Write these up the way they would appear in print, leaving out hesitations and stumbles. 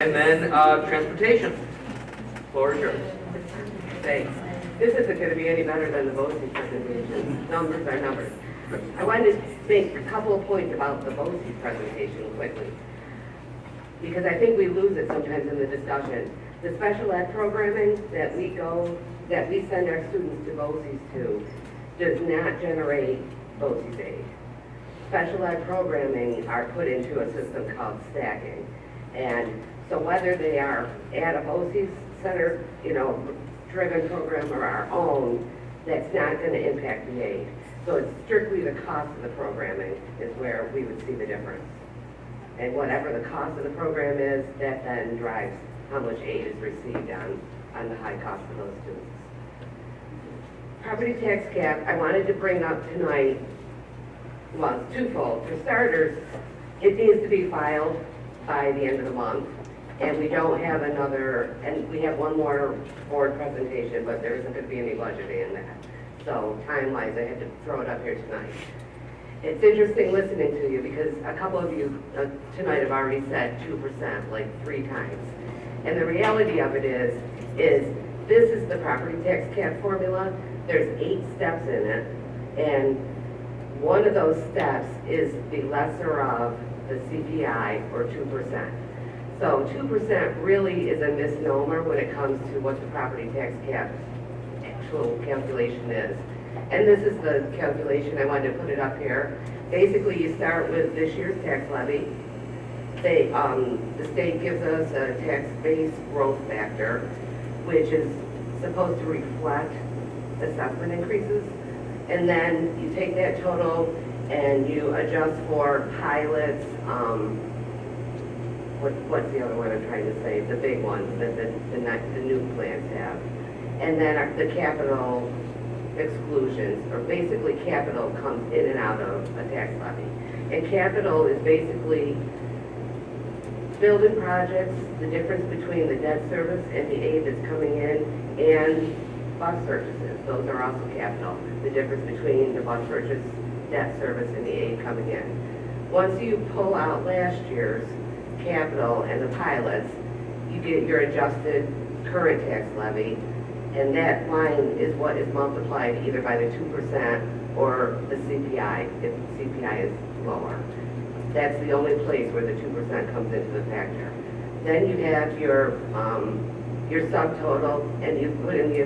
And then transportation. Floor is yours. Thanks. This isn't going to be any better than the BOE presentation. Numbers are numbers. I wanted to make a couple of points about the BOE presentation quickly, because I think we lose it sometimes in the discussion. The special ed programming that we send our students to BOCES to does not generate BOCES aid. Special ed programming are put into a system called stacking. And so whether they are at a BOCES center, driven program or our own, that's not going to impact the aid. So it's strictly the cost of the programming is where we would see the difference. And whatever the cost of the program is, that then drives how much aid is received on the high cost of those students. Property tax cap, I wanted to bring up tonight, well, it's twofold. For starters, it needs to be filed by the end of the month. And we don't have another, and we have one more board presentation, but there isn't going to be any budgeting in that. So time-wise, I had to throw it up here tonight. It's interesting listening to you because a couple of you tonight have already said 2%, like 3 times. And the reality of it is this is the property tax cap formula. There's 8 steps in it, and one of those steps is the lesser of the CPI or 2%. So 2% really is a misnomer when it comes to what the property tax cap actual calculation is. And this is the calculation, I wanted to put it up here. Basically, you start with this year's tax levy. The state gives us a tax base growth factor, which is supposed to reflect assessment increases. And then you take that total and you adjust for pilots, what's the other one I'm trying to say? The big ones that the new plans have. And then the capital exclusions, or basically capital comes in and out of a tax levy. And capital is basically building projects, the difference between the debt service and the aid that's coming in, and bus purchases. Those are also capital. The difference between the bus purchase, debt service, and the aid coming in. Once you pull out last year's capital and the pilots, you get your adjusted current tax levy, and that line is what is multiplied either by the 2% or the CPI, if the CPI is lower. That's the only place where the 2% comes into the factor. Then you have your subtotal, and you put in the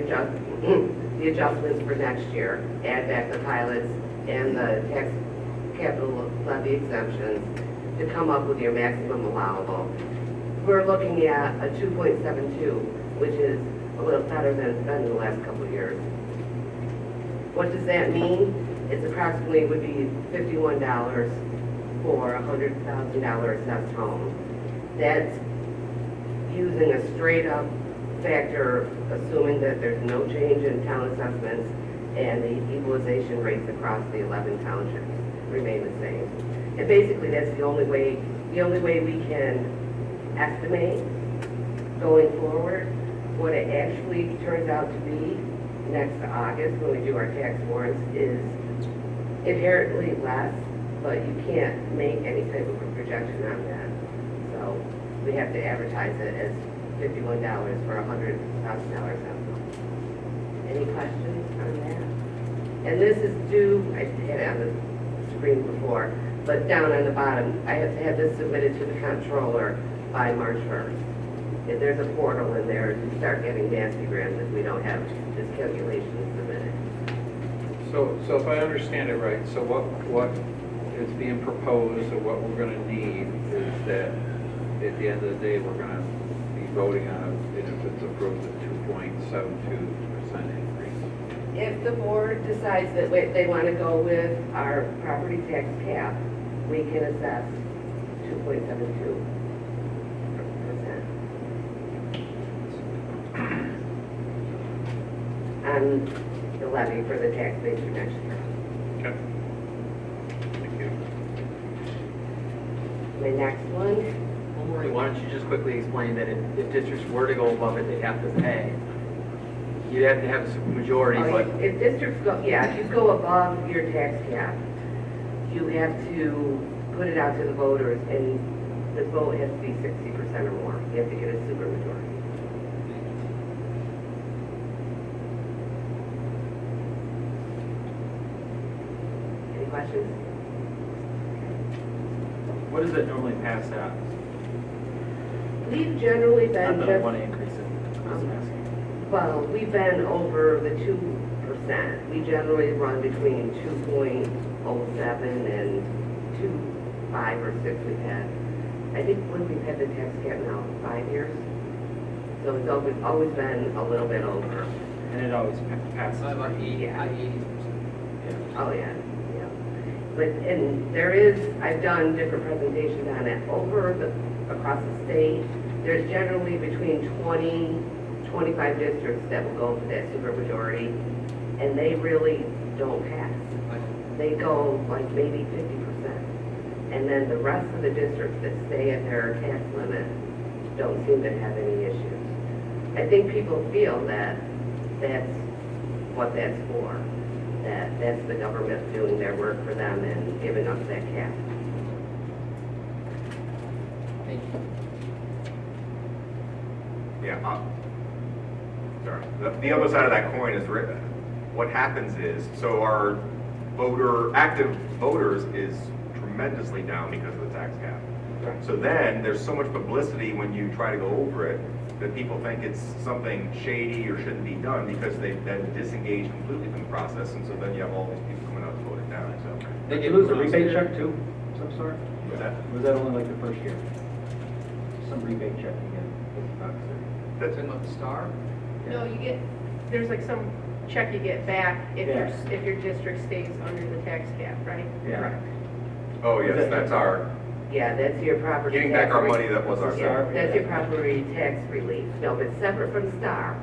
adjustments for next year. Add back the pilots and the tax capital levy exemptions to come up with your maximum allowable. We're looking at a 2.72, which is a little better than it's been in the last couple of years. What does that mean? It's approximately would be $51 for a $100,000 assessed home. That's using a straight up factor, assuming that there's no change in town assessments and the equalization rates across the 11 townships remain the same. And basically that's the only way we can estimate going forward. What it actually turns out to be next to August when we do our tax warrants is inherently less, but you can't make any type of a projection on that. So we have to advertise it as $51 for a $100,000 assessment. Any questions on that? And this is due, I had it on the screen before, but down on the bottom, I have to have this submitted to the comptroller by March 1st. If there's a portal in there, you start getting nasty grams if we don't have this calculation submitted. So if I understand it right, so what is being proposed or what we're going to need is that at the end of the day, we're going to be voting on it if it's approved at 2.72% increase. If the board decides that they want to go with our property tax cap, we can assess 2.72%. On the levy for the tax base for next year. Okay. Thank you. My next one, Well, Maureen, why don't you just quickly explain that if districts were to go above it, they'd have to pay. You'd have to have a majority, but if districts go, if you go above your tax cap, you have to put it out to the voters, and the vote has to be 60%. or more. You have to get a supermajority. Any questions? What does it normally pass at? We've generally Not been that I just, want to increase it. I'm just asking. well, we've been over the 2%. We generally run between 2.07 and 2.5 or 6 we've had. I think when we've had the tax cap now, 5 years. So it's always been a little bit over. And it always passes. About 80, Yeah. high 80s%. Oh, yeah, yeah. But, and there is, I've done different presentations on it, across the state, there's generally between 20, 25 districts that will go for that supermajority, and they really don't pass. They go like maybe 50%. And then the rest of the districts that stay at their tax limit don't seem to have any issues. I think people feel that that's what that's for, that that's the government doing their work for them and giving us that cap. Thank you. Yeah, sorry. The other side of that coin is, what happens is, so our active voters is tremendously down because of the tax cap. So then, there's so much publicity when you try to go over it, that people think it's something shady or shouldn't be done because they've been disengaged completely from the process, and so then you have all these people coming out to vote it down, so. Did you lose a rebate check too, of some sort? What's that? Was that only like the first year? Some rebate check you get, $50 or? That's Talking about the star? No, you get, there's like some check you get back if Yeah. if your district stays under the tax cap, right? Yeah. Oh, yes, that's our, Yeah, that's your property getting tax back our re- money that was our. Yeah, that's your property tax relief. No, but separate from STAR.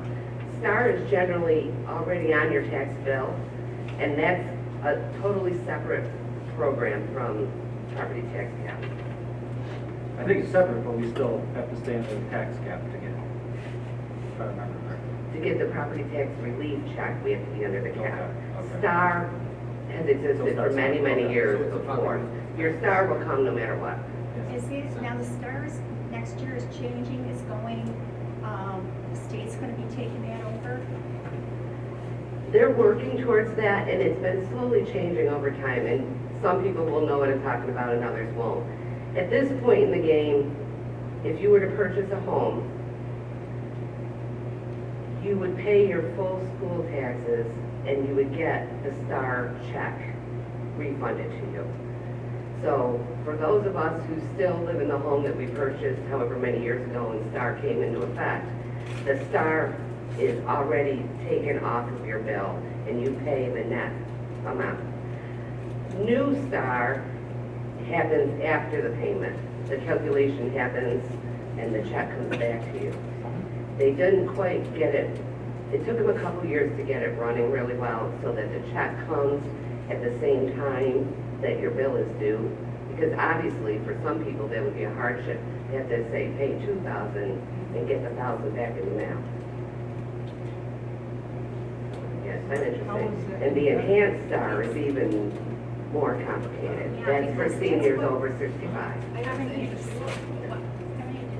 STAR is generally already on your tax bill, and that's a totally separate program from property tax cap. I think it's separate, but we still have to stay under the tax cap to get it. If I remember correctly. To get the property tax relief check, we have to be under the cap. Okay. STAR has existed for many, many Okay. years So it's a before. property. Your STAR will come no matter what. Is it, now the stars, next year is changing, is going, the state's gonna be taking that over? They're working towards that, and it's been slowly changing over time, and some people will know what I'm talking about and others won't. At this point in the game, if you were to purchase a home, you would pay your full school taxes, and you would get the STAR check refunded to you. So for those of us who still live in the home that we purchased however many years ago when STAR came into effect, the STAR is already taken off of your bill and you pay the net amount. New STAR happens after the payment. The calculation happens and the check comes back to you. They didn't quite get it. It took them a couple years to get it running really well so that the check comes at the same time that your bill is due. Because obviously, for some people, that would be a hardship. They have to say, pay $2,000 and get the $1,000 back in the mail. Yeah, it's been interesting. And the enhanced STAR is even more complicated. Yeah, That's for because seniors that's what- over 65. I don't need to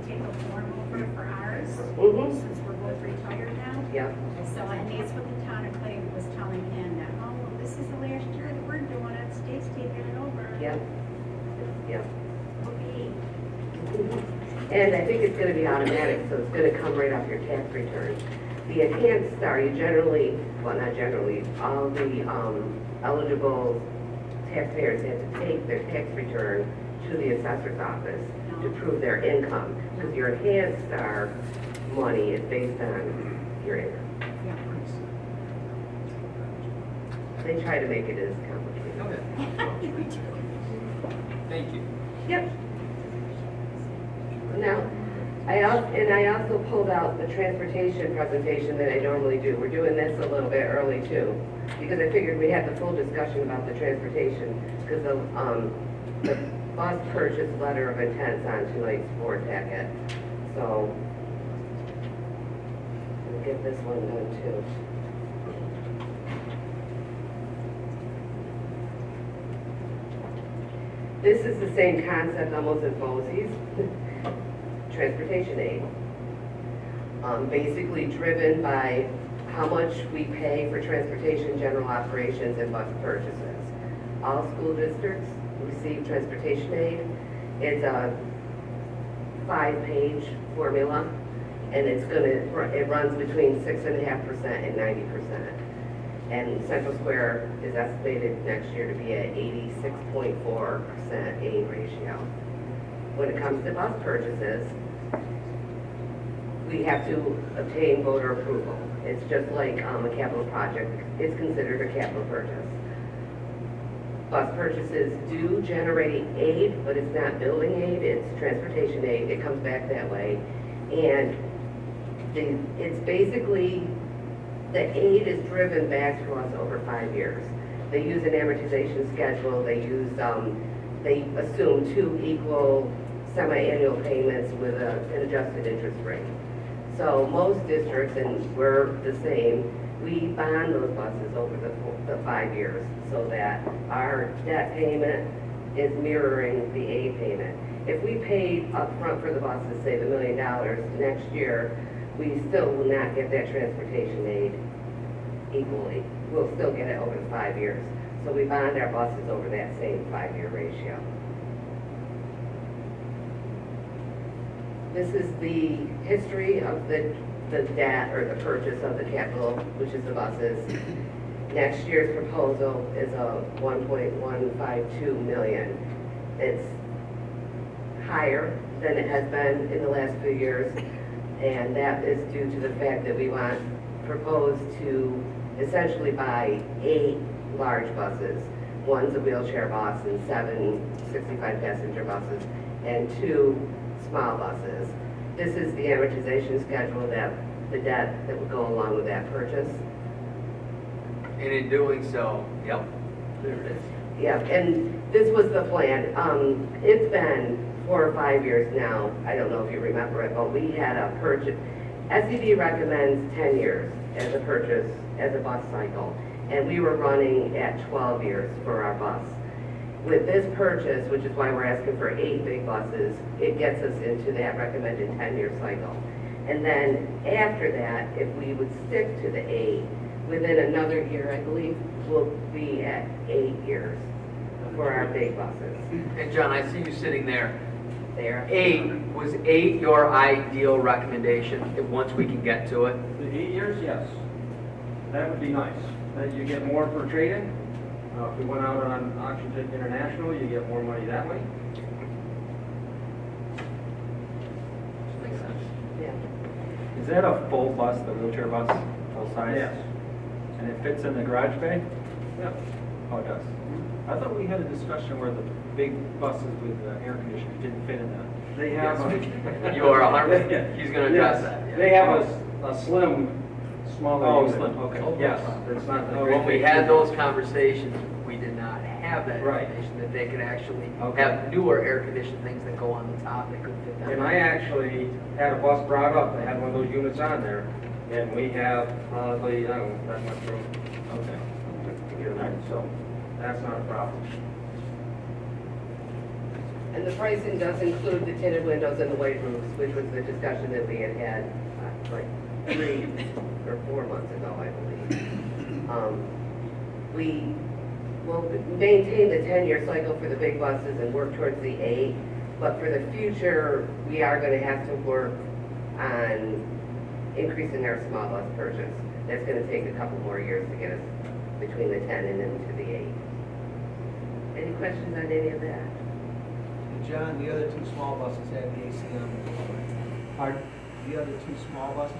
take a form over for ours, Mm-hmm. since we're both retired now. Yep. So, and that's what the town of Clay was telling him, that, oh, well, this is the last year that we're doing it, state's taking it over. Yep. Yep. Okay. And I think it's gonna be automatic, so it's gonna come right off your tax return. The enhanced STAR, you generally, well, not generally, all the eligible taxpayers have to take their tax return to the assessor's office to prove their income, because your enhanced STAR money is based on your income. They try to make it as complicated. Okay. Thank you. Yep. Now, I also pulled out the transportation presentation that I normally do. We're doing this a little bit early too, because I figured we'd have the full discussion about the transportation, because the bus purchase letter of intent's on tonight's board packet. So, we'll get this one done too. This is the same concept almost as BOSI's. transportation aid. Basically driven by how much we pay for transportation, general operations, and bus purchases. All school districts receive transportation aid. It's a 5-page formula, and it runs between 6.5% and 90%. And Central Square is estimated next year to be at 86.4% aid ratio. When it comes to bus purchases, we have to obtain voter approval. It's just like a capital project. It's considered a capital purchase. Bus purchases do generate aid, but it's not building aid, it's transportation aid. It comes back that way. And it's basically, the aid is driven back to us over 5 years. They use an amortization schedule. They assume 2 equal semi-annual payments with an adjusted interest rate. So most districts, and we're the same, we bond those buses over the 5 years so that our debt payment is mirroring the aid payment. If we paid upfront for the buses, say $1 million, next year, we still will not get that transportation aid equally. We'll still get it over the 5 years. So we bond our buses over that same 5-year ratio. This is the history of the debt or the purchase of the capital, which is the buses. Next year's proposal is a $1.152 million. It's higher than it has been in the last few years, and that is due to the fact that we propose to essentially buy 8 large buses. One's a wheelchair bus and 7 65-passenger buses, and 2 small buses. This is the amortization schedule, the debt that would go along with that purchase. And in doing so, yep, there it is. Yeah, and this was the plan. It's been 4 or 5 years now. I don't know if you remember it, but we had a purchase. SED recommends 10 years as a purchase, as a bus cycle. And we were running at 12 years for our bus. With this purchase, which is why we're asking for 8 big buses, it gets us into that recommended 10-year cycle. And then after that, if we would stick to the 8, within another year, I believe, we'll be at 8 years for our big buses. And John, I see you sitting there. There. 8, was 8 your ideal recommendation, once we can get to it? The 8 years, yes. That would be nice. You get more for trade-in. If we went out on Auction International, you get more money that way. Makes sense. Yeah. Is that a full bus, the wheelchair bus, full size? Yes. And it fits in the garage bay? Yep. Oh, it does. I thought we had a discussion where the big buses with air conditioners didn't fit in that. They have. You are 100%, he's gonna address that. Yeah. They have a slim, smaller. Oh, unit. slim, okay. Yes, it's not the great When we big had unit. those conversations, we did not have that Right. information, that they could actually Okay. have newer air-conditioned things that go on the top that could fit that. And I actually had a bus brought up, they had one of those units on there, and we have, I don't know, that much room. Okay. So, that's not a problem. And the pricing does include the tinted windows and the white roofs, which was the discussion that we had like 3 or 4 months ago, I believe. We will maintain the 10-year cycle for the big buses and work towards the 8, but for the future, we are going to have to work on increasing our small bus purchase. That's going to take a couple more years to get us between the 10 and into the 8. Any questions on any of that? John, the other 2 small buses have the AC on them. Pardon? The other 2 small buses?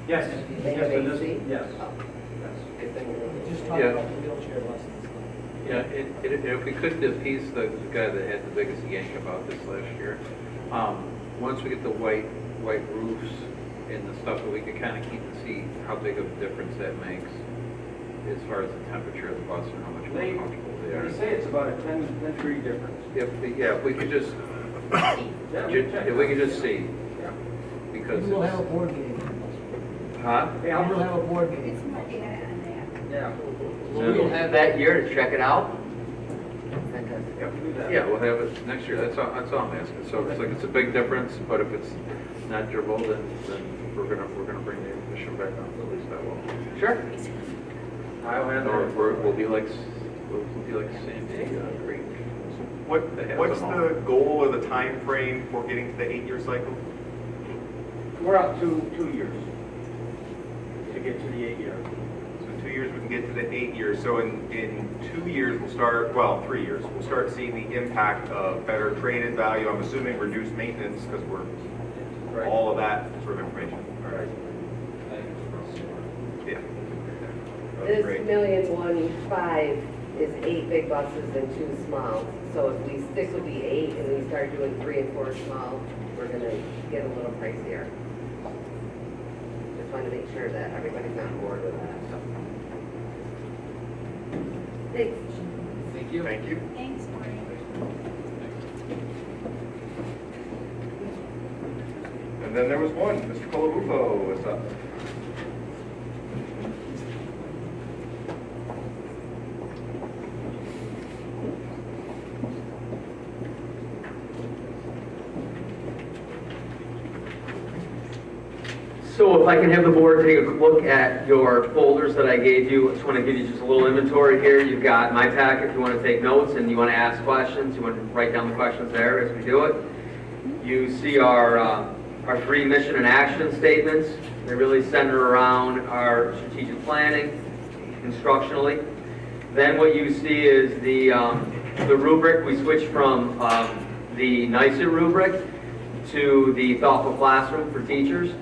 Yes. They have Yes, it is. AC? Yes. Oh, Yes. good thing. Just talk Yeah. about the wheelchair buses. Yeah, if we could appease the guy that had the biggest yank about this last year, once we get the white roofs and the stuff, that we could kind of keep and see how big of a difference that makes as far as the temperature of the bus and how much more comfortable they are. They say it's about a 10-degree difference. If we could just, if we could just see, Yeah. because We will have a it's, board meeting. huh? We will have a board meeting. It's more data on that. Yeah. We'll have that year to check it out. Fantastic. Do that. Yeah, we'll have it next year, that's all I'm asking. So it's like, it's a big difference, but if it's not dribble, then we're gonna bring the mission back up, at least I will. Sure. I'll have Or that. we'll be like Sandy Creek. They have What's them all. the goal or the time frame for getting to the 8-year cycle? We're out 2 years to get to the 8-year. So 2 years we can get to the 8 years. So in 2 years we'll start, well, 3 years, we'll start seeing the impact of better trade-in value. I'm assuming reduced maintenance because we're all of that sort of information. All right. Yeah. That's This great. 1,000,015 is 8 big buses and 2 small. So if we stick with the 8 and we start doing 3 and 4 small, we're gonna get a little pricier. Just want to make sure that everybody's on board with that. Thanks. Thank you. Thank you. Thanks, Maureen. And then there was one, Mr. Colabufo was up. So if I can have the board take a look at your folders that I gave you, I just want to give you just a little inventory here. You've got my packet if you want to take notes and you want to ask questions, you want to write down the questions there as we do it. You see our 3 mission and action statements. They really center around our strategic planning, instructionally. Then what you see is the rubric. We switched from the NICET rubric to the Thoughtful Classroom for teachers.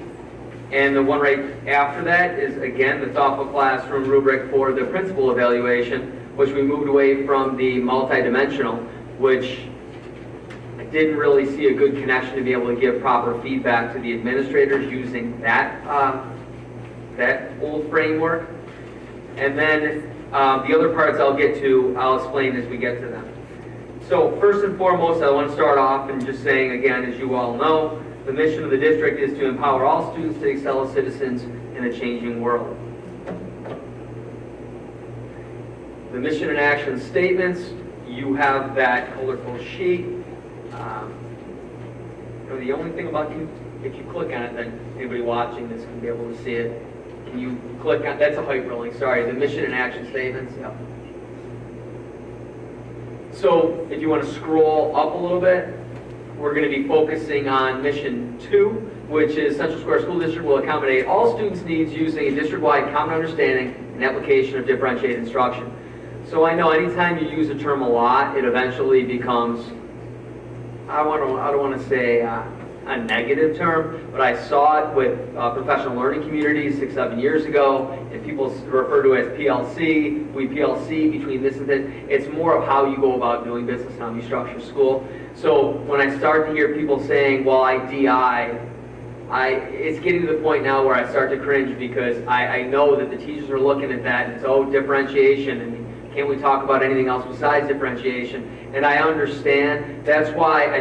And the one right after that is, again, the Thoughtful Classroom rubric for the principal evaluation, which we moved away from the multidimensional, which I didn't really see a good connection to be able to give proper feedback to the administrators using that old framework. And then the other parts I'll explain as we get to them. So first and foremost, I want to start off and just saying, again, as you all know, the mission of the district is to empower all students to excel as citizens in a changing world. The mission and action statements, you have that colorful sheet. The only thing about you, if you click on it, then anybody watching this can be able to see it. Can you click on, that's a height ruling, sorry, the mission and action statements. Yep. So if you want to scroll up a little bit, we're going to be focusing on Mission 2, which is Central Square School District will accommodate all students' needs using a district-wide common understanding and application of differentiated instruction. So I know anytime you use a term a lot, it eventually becomes, I don't want to say a negative term, but I saw it with professional learning communities 6-7 years ago, and people refer to it as PLC, we PLC between this and this. It's more of how you go about doing business and how you structure school. So when I start to hear people saying, well, I DI, it's getting to the point now where I start to cringe because I know that the teachers are looking at that and it's, oh, differentiation, and can't we talk about anything else besides differentiation? And I understand. That's why I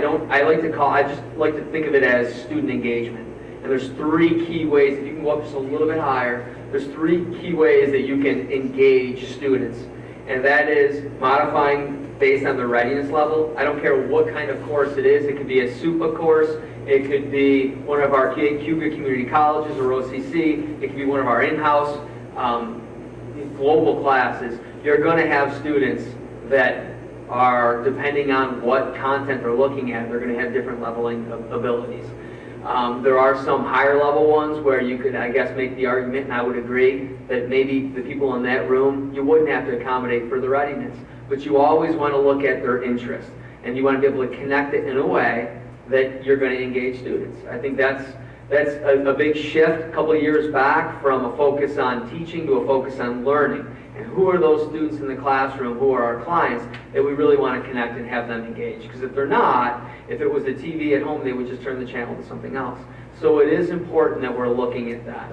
just like to think of it as student engagement. And there's 3 key ways, if you can go up just a little bit higher, there's 3 key ways that you can engage students. And that is modifying based on their readiness level. I don't care what kind of course it is. It could be a SUPA course. It could be one of our Cuba community colleges or OCC. It could be one of our in-house global classes. You're going to have students that are, depending on what content they're looking at, they're going to have different leveling of abilities. There are some higher level ones where you could, I guess, make the argument, and I would agree, that maybe the people in that room, you wouldn't have to accommodate for the readiness. But you always want to look at their interest, and you want to be able to connect it in a way that you're going to engage students. I think that's a big shift a couple of years back from a focus on teaching to a focus on learning. And who are those students in the classroom who are our clients that we really want to connect and have them engage? Because if they're not, if it was a TV at home, they would just turn the channel to something else. So it is important that we're looking at that.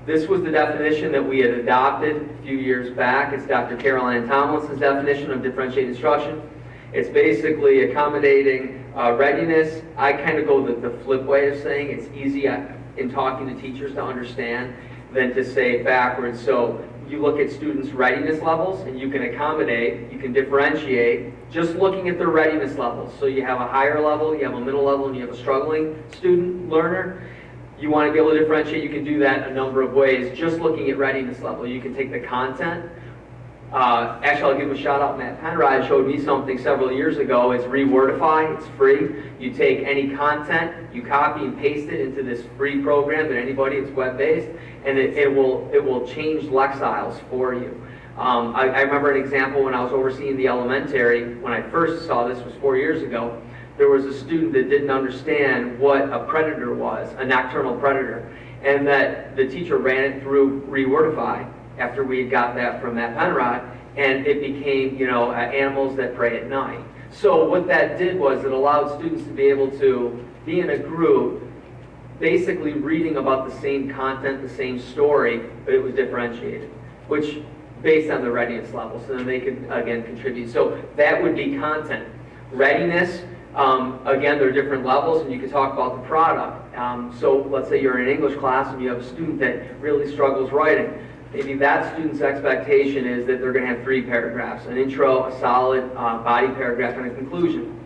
This was the definition that we had adopted a few years back. It's Dr. Caroline Tomlinson's definition of differentiated instruction. It's basically accommodating readiness. I kind of go the flip way of saying it's easy in talking to teachers to understand than to say it backwards. So you look at students' readiness levels, and you can accommodate, you can differentiate, just looking at their readiness levels. So you have a higher level, you have a middle level, and you have a struggling student learner. You want to be able to differentiate, you can do that a number of ways, just looking at readiness level. You can take the content. Actually, I'll give a shout out. Matt Penrod showed me something several years ago. It's Rewordify. It's free. You take any content, you copy and paste it into this free program that anybody, it's web-based, and it will change Lexiles for you. I remember an example when I was overseeing the elementary. When I first saw this was 4 years ago. There was a student that didn't understand what a predator was, a nocturnal predator, and that the teacher ran it through Rewordify after we had got that from Matt Penrod, and it became, animals that prey at night. So what that did was it allowed students to be able to be in a group basically reading about the same content, the same story, but it was differentiated, which based on the readiness level, so then they could, again, contribute. So that would be content. Readiness, again, there are different levels, and you can talk about the product. So let's say you're in an English class and you have a student that really struggles writing. Maybe that student's expectation is that they're going to have 3 paragraphs, an intro, a solid body paragraph, and a conclusion.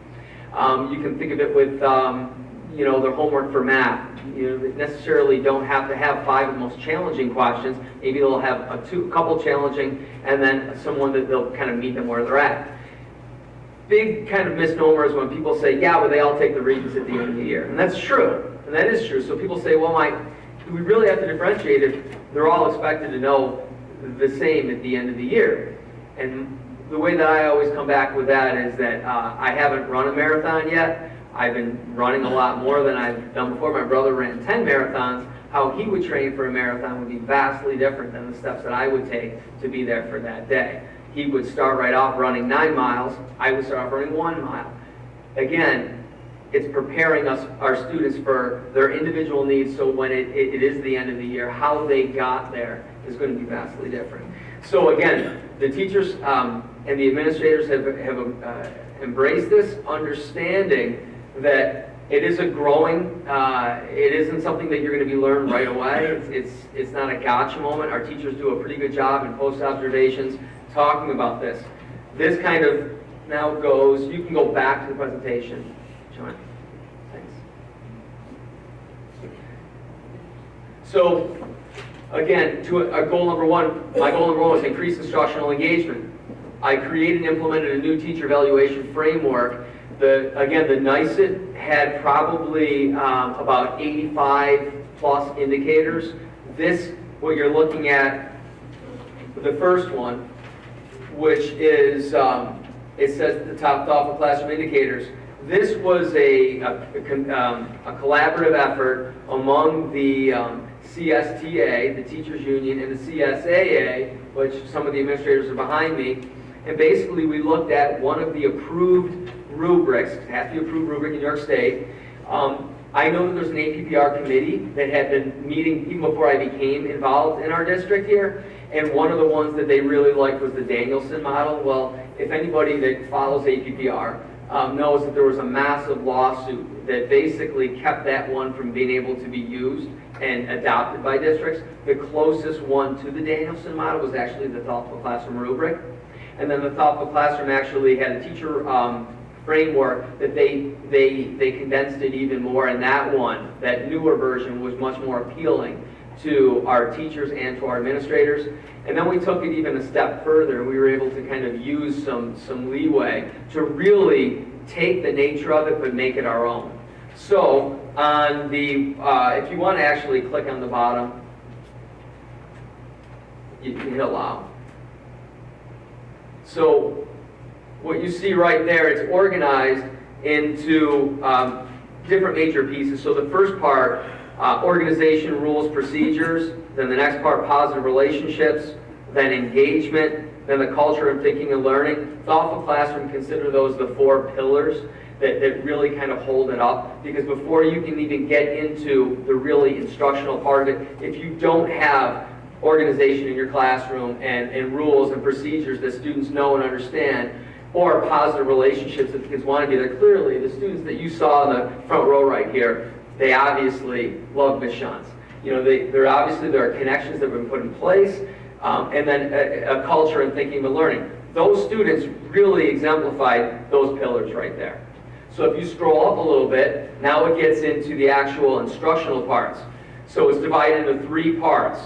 You can think of it with, their homework for math. They necessarily don't have to have 5 of the most challenging questions. Maybe they'll have a couple challenging, and then someone that they'll kind of meet them where they're at. Big kind of misnomer is when people say, yeah, well, they all take the readings at the end of the year. And that's true, and that is true. So people say, well, do we really have to differentiate if they're all expected to know the same at the end of the year? And the way that I always come back with that is that I haven't run a marathon yet. I've been running a lot more than I've done before. My brother ran 10 marathons. How he would train for a marathon would be vastly different than the steps that I would take to be there for that day. He would start right off running 9 miles. I would start off running 1 mile. Again, it's preparing our students for their individual needs, so when it is the end of the year, how they got there is going to be vastly different. So again, the teachers and the administrators have embraced this, understanding that it is a growing, it isn't something that you're going to be learned right away. It's not a gotcha moment. Our teachers do a pretty good job in post-observations talking about this. This kind of now goes, you can go back to the presentation. John, thanks. So, again, to goal number 1, my goal number 1 was increase instructional engagement. I created and implemented a new teacher evaluation framework. The NICET had probably about 85 plus indicators. This, what you're looking at, the first one, which is, it says at the top, thoughtful classroom indicators. This was a collaborative effort among the CSTA, the Teachers Union, and the CSAA, which some of the administrators are behind me. And basically we looked at one of the approved rubrics, it has to be approved rubric in New York State. I know that there's an APPR committee that had been meeting even before I became involved in our district here, and one of the ones that they really liked was the Danielson model. Well, if anybody that follows APPR knows that there was a massive lawsuit that basically kept that one from being able to be used and adopted by districts. The closest one to the Danielson model was actually the Thoughtful Classroom rubric. And then the Thoughtful Classroom actually had a teacher framework that they condensed it even more, and that one, that newer version, was much more appealing to our teachers and to our administrators. And then we took it even a step further. We were able to kind of use some leeway to really take the nature of it but make it our own. So on the, if you want to actually click on the bottom, you can hit allow. So what you see right there, it's organized into different major pieces. So the first part, organization, rules, procedures. Then the next part, positive relationships. Then engagement. Then the culture of thinking and learning. Thoughtful Classroom, consider those the 4 pillars that really kind of hold it up. Because before you can even get into the really instructional part of it, if you don't have organization in your classroom and rules and procedures that students know and understand, or positive relationships that the kids want to be there. Clearly, the students that you saw in the front row right here, they obviously love Ms. Shantz. You know, there are connections that have been put in place. and then a culture and thinking and learning. Those students really exemplified those pillars right there. So if you scroll up a little bit, now it gets into the actual instructional parts. So it's divided into 3 parts.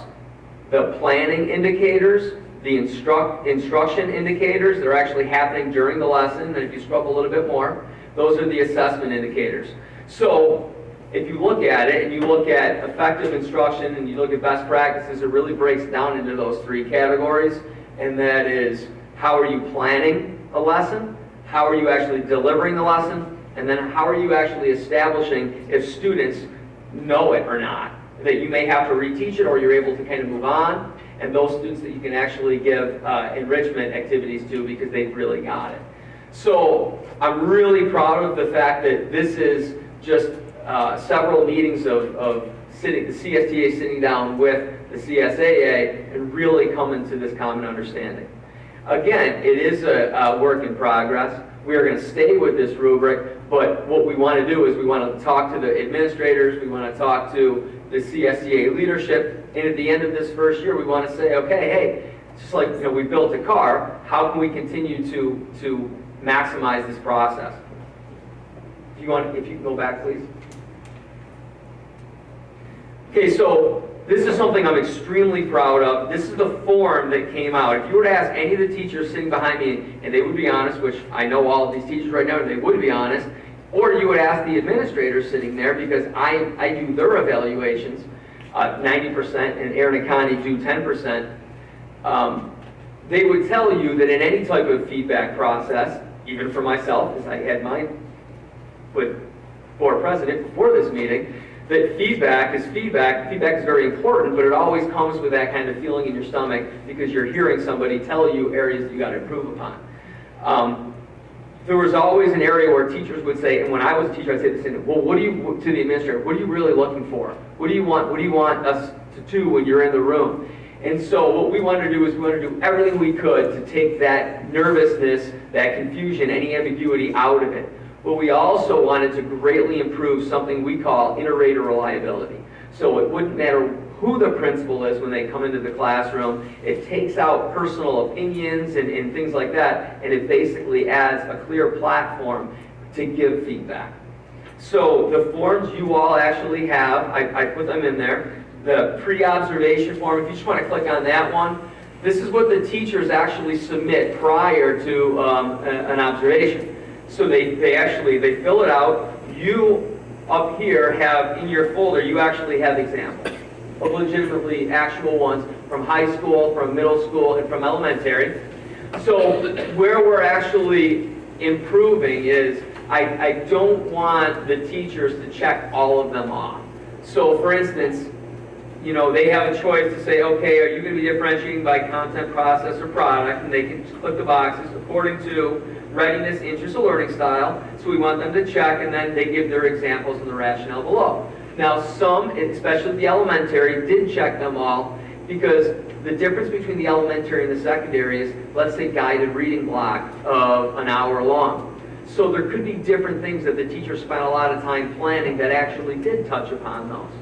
The planning indicators, the instruction indicators that are actually happening during the lesson, and if you scroll up a little bit more, those are the assessment indicators. So if you look at it and you look at effective instruction and you look at best practices, it really breaks down into those 3 categories, and that is, how are you planning a lesson, how are you actually delivering the lesson, and then how are you actually establishing if students know it or not, that you may have to reteach it or you're able to kind of move on, and those students that you can actually give enrichment activities to because they've really got it. So I'm really proud of the fact that this is just several meetings of the CSTA sitting down with the CSAA and really coming to this common understanding. Again, it is a work in progress. We are going to stay with this rubric, but what we want to do is we want to talk to the administrators, we want to talk to the CSTA leadership, and at the end of this first year, we want to say, okay, hey, just like we built a car, how can we continue to maximize this process? If you can go back, please. Okay, so this is something I'm extremely proud of. This is the form that came out. If you were to ask any of the teachers sitting behind me, and they would be honest, which I know all of these teachers right now, and they would be honest, or you would ask the administrators sitting there, because I do their evaluations, 90%, and Aaron and Connie do 10%, they would tell you that in any type of feedback process, even for myself, as I had mine with board president before this meeting, that feedback is feedback. Feedback is very important, but it always comes with that kind of feeling in your stomach because you're hearing somebody tell you areas that you got to improve upon. There was always an area where teachers would say, and when I was a teacher, I'd say this, well, what do you, to the administrator, what are you really looking for? What do you want us to do when you're in the room? And so what we wanted to do is we wanted to do everything we could to take that nervousness, that confusion, any ambiguity out of it. But we also wanted to greatly improve something we call inter-rater reliability. So it wouldn't matter who the principal is when they come into the classroom. It takes out personal opinions and things like that, and it basically adds a clear platform to give feedback. So the forms you all actually have, I put them in there. The pre-observation form, if you just want to click on that one, this is what the teachers actually submit prior to an observation. So they fill it out. You up here have in your folder, you actually have examples of legitimately actual ones from high school, from middle school, and from elementary. So where we're actually improving is I don't want the teachers to check all of them off. So for instance, they have a choice to say, okay, are you going to be differentiating by content, process, or product? And they can click the boxes according to readiness, interest, or learning style. So we want them to check, and then they give their examples and the rationale below. Now some, especially the elementary, did check them all because the difference between the elementary and the secondary is, let's say, guided reading block of an hour long. So there could be different things that the teacher spent a lot of time planning that actually did touch upon those.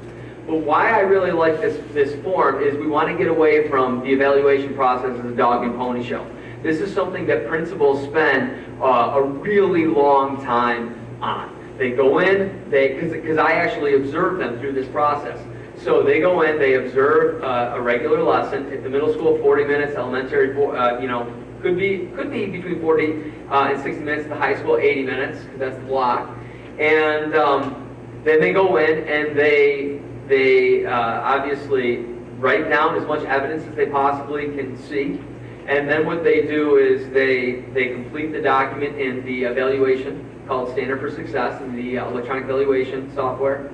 But why I really like this form is we want to get away from the evaluation process as a dog and pony show. This is something that principals spend a really long time on. They go in, because I actually observe them through this process. So they go in, they observe a regular lesson. At the middle school, 40 minutes, elementary, could be between 40 and 60 minutes. The high school, 80 minutes, because that's the block. And then they go in and they obviously write down as much evidence as they possibly can see. And then what they do is they complete the document in the evaluation called Standard for Success in the electronic evaluation software.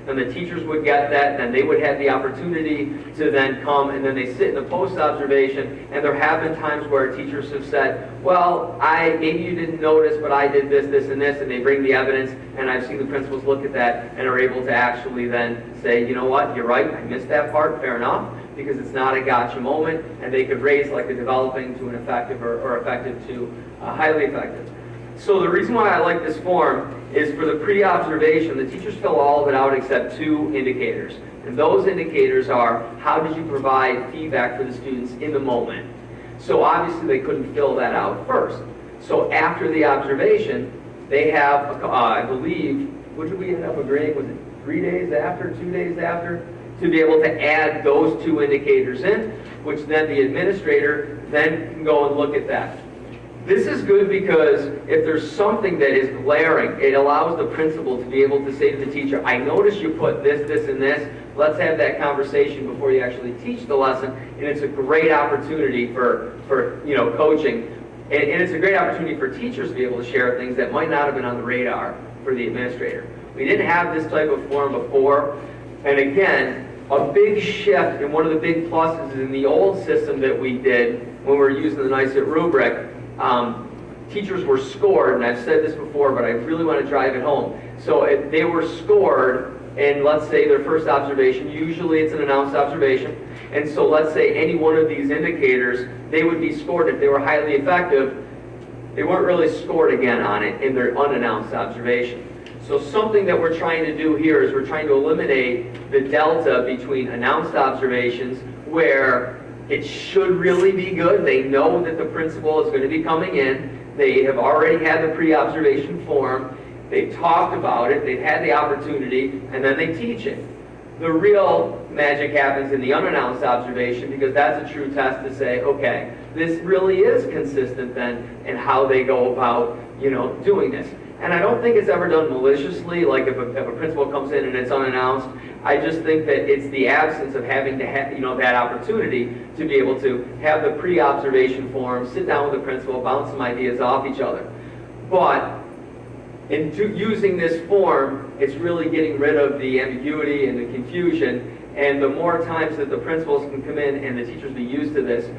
Then the teachers would get that, then they would have the opportunity to then come, and then they sit in the post-observation, and there have been times where teachers have said, well, maybe you didn't notice, but I did this, this, and this, and they bring the evidence, and I've seen the principals look at that and are able to actually then say, you know what, you're right, I missed that part, fair enough, because it's not a gotcha moment, and they could raise like a developing to an effective or effective to highly effective. So the reason why I like this form is for the pre-observation, the teachers fill all of it out except two indicators. And those indicators are, how did you provide feedback for the students in the moment? So obviously they couldn't fill that out first. So after the observation, they have, I believe, what did we end up agreeing? Was it 3 days after, 2 days after? To be able to add those two indicators in, which then the administrator then can go and look at that. This is good because if there's something that is glaring, it allows the principal to be able to say to the teacher, I noticed you put this, this, and this. Let's have that conversation before you actually teach the lesson. And it's a great opportunity for coaching. And it's a great opportunity for teachers to be able to share things that might not have been on the radar for the administrator. We didn't have this type of forum before. And again, a big shift, and one of the big pluses in the old system that we did when we were using the NICET rubric, teachers were scored, and I've said this before, but I really want to drive it home. So if they were scored in, let's say, their first observation, usually it's an announced observation, and so let's say any one of these indicators, they would be scored. If they were highly effective, they weren't really scored again on it in their unannounced observation. So something that we're trying to do here is we're trying to eliminate the delta between announced observations, where it should really be good. They know that the principal is going to be coming in. They have already had the pre-observation form. They've talked about it. They've had the opportunity, and then they teach it. The real magic happens in the unannounced observation, because that's a true test to say, okay, this really is consistent then in how they go about, doing this. And I don't think it's ever done maliciously, like if a principal comes in and it's unannounced. I just think that it's the absence of having to have, that opportunity to be able to have the pre-observation forum, sit down with the principal, bounce some ideas off each other. But using this form, it's really getting rid of the ambiguity and the confusion. And the more times that the principals can come in and the teachers be used to this,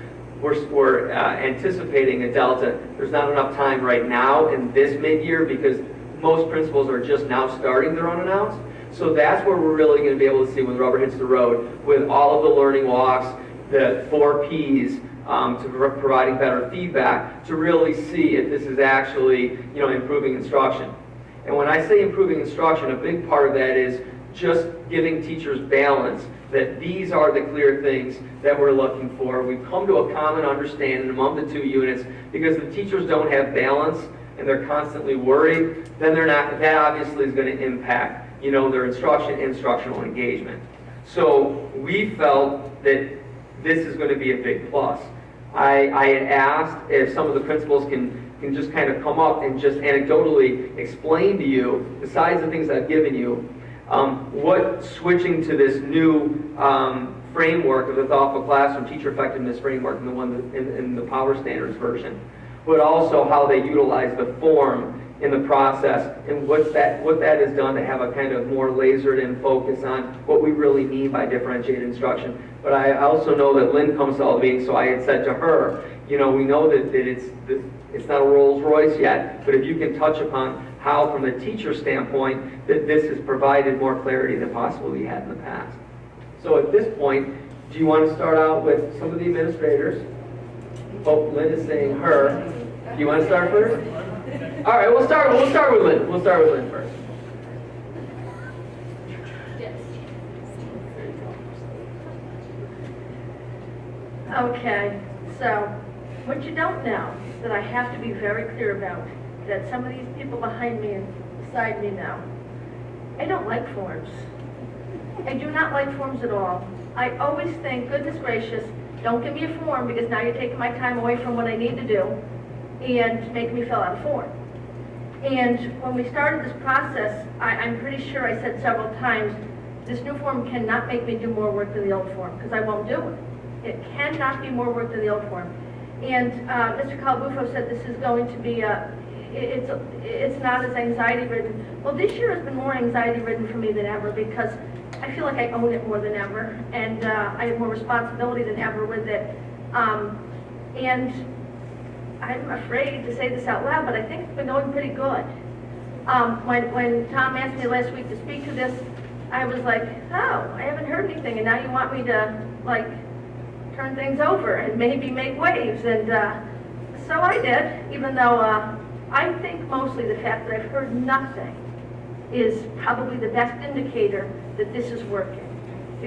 we're anticipating a delta. There's not enough time right now in this mid-year, because most principals are just now starting their unannounced. So that's where we're really going to be able to see when the rubber hits the road, with all of the learning walks, the 4 Ps, to providing better feedback, to really see if this is actually, improving instruction. And when I say improving instruction, a big part of that is just giving teachers balance, that these are the clear things that we're looking for. We've come to a common understanding among the 2 units, because the teachers don't have balance and they're constantly worried, then that obviously is going to impact, their instructional engagement. So we felt that this is going to be a big plus. I had asked if some of the principals can just kind of come up and just anecdotally explain to you, besides the things I've given you, what switching to this new framework of the Thoughtful Classroom Teacher Effectiveness Framework, and the one in the Power Standards version, but also how they utilize the form in the process, and what that has done to have a kind of more lasered in focus on what we really mean by differentiated instruction. But I also know that Lynn comes to all the meetings, so I had said to her, we know that it's not a Rolls Royce yet, but if you can touch upon how, from the teacher standpoint, that this has provided more clarity than possibly we had in the past. So at this point, do you want to start out with some of the administrators? Oh, Lynn is saying her. Do you want to start first? All right, we'll start with Lynn. We'll start with Lynn first. Okay, so what you don't know that I have to be very clear about, that some of these people behind me and beside me know, I don't like forms. I do not like forms at all. I always think, goodness gracious, don't give me a form, because now you're taking my time away from what I need to do and making me fill out a form. And when we started this process, I'm pretty sure I said several times, this new form cannot make me do more work than the old form, because I won't do it. It cannot be more work than the old form. And Mr. Calabufo said this is going to be it's not as anxiety-ridden. Well, this year has been more anxiety-ridden for me than ever, because I feel like I own it more than ever, and I have more responsibility than ever with it. And I'm afraid to say this out loud, but I think it's been going pretty good. When Tom asked me last week to speak to this, I was like, oh, I haven't heard anything, and now you want me to, turn things over and maybe make waves. And so I did, even though I think mostly the fact that I've heard nothing is probably the best indicator that this is working.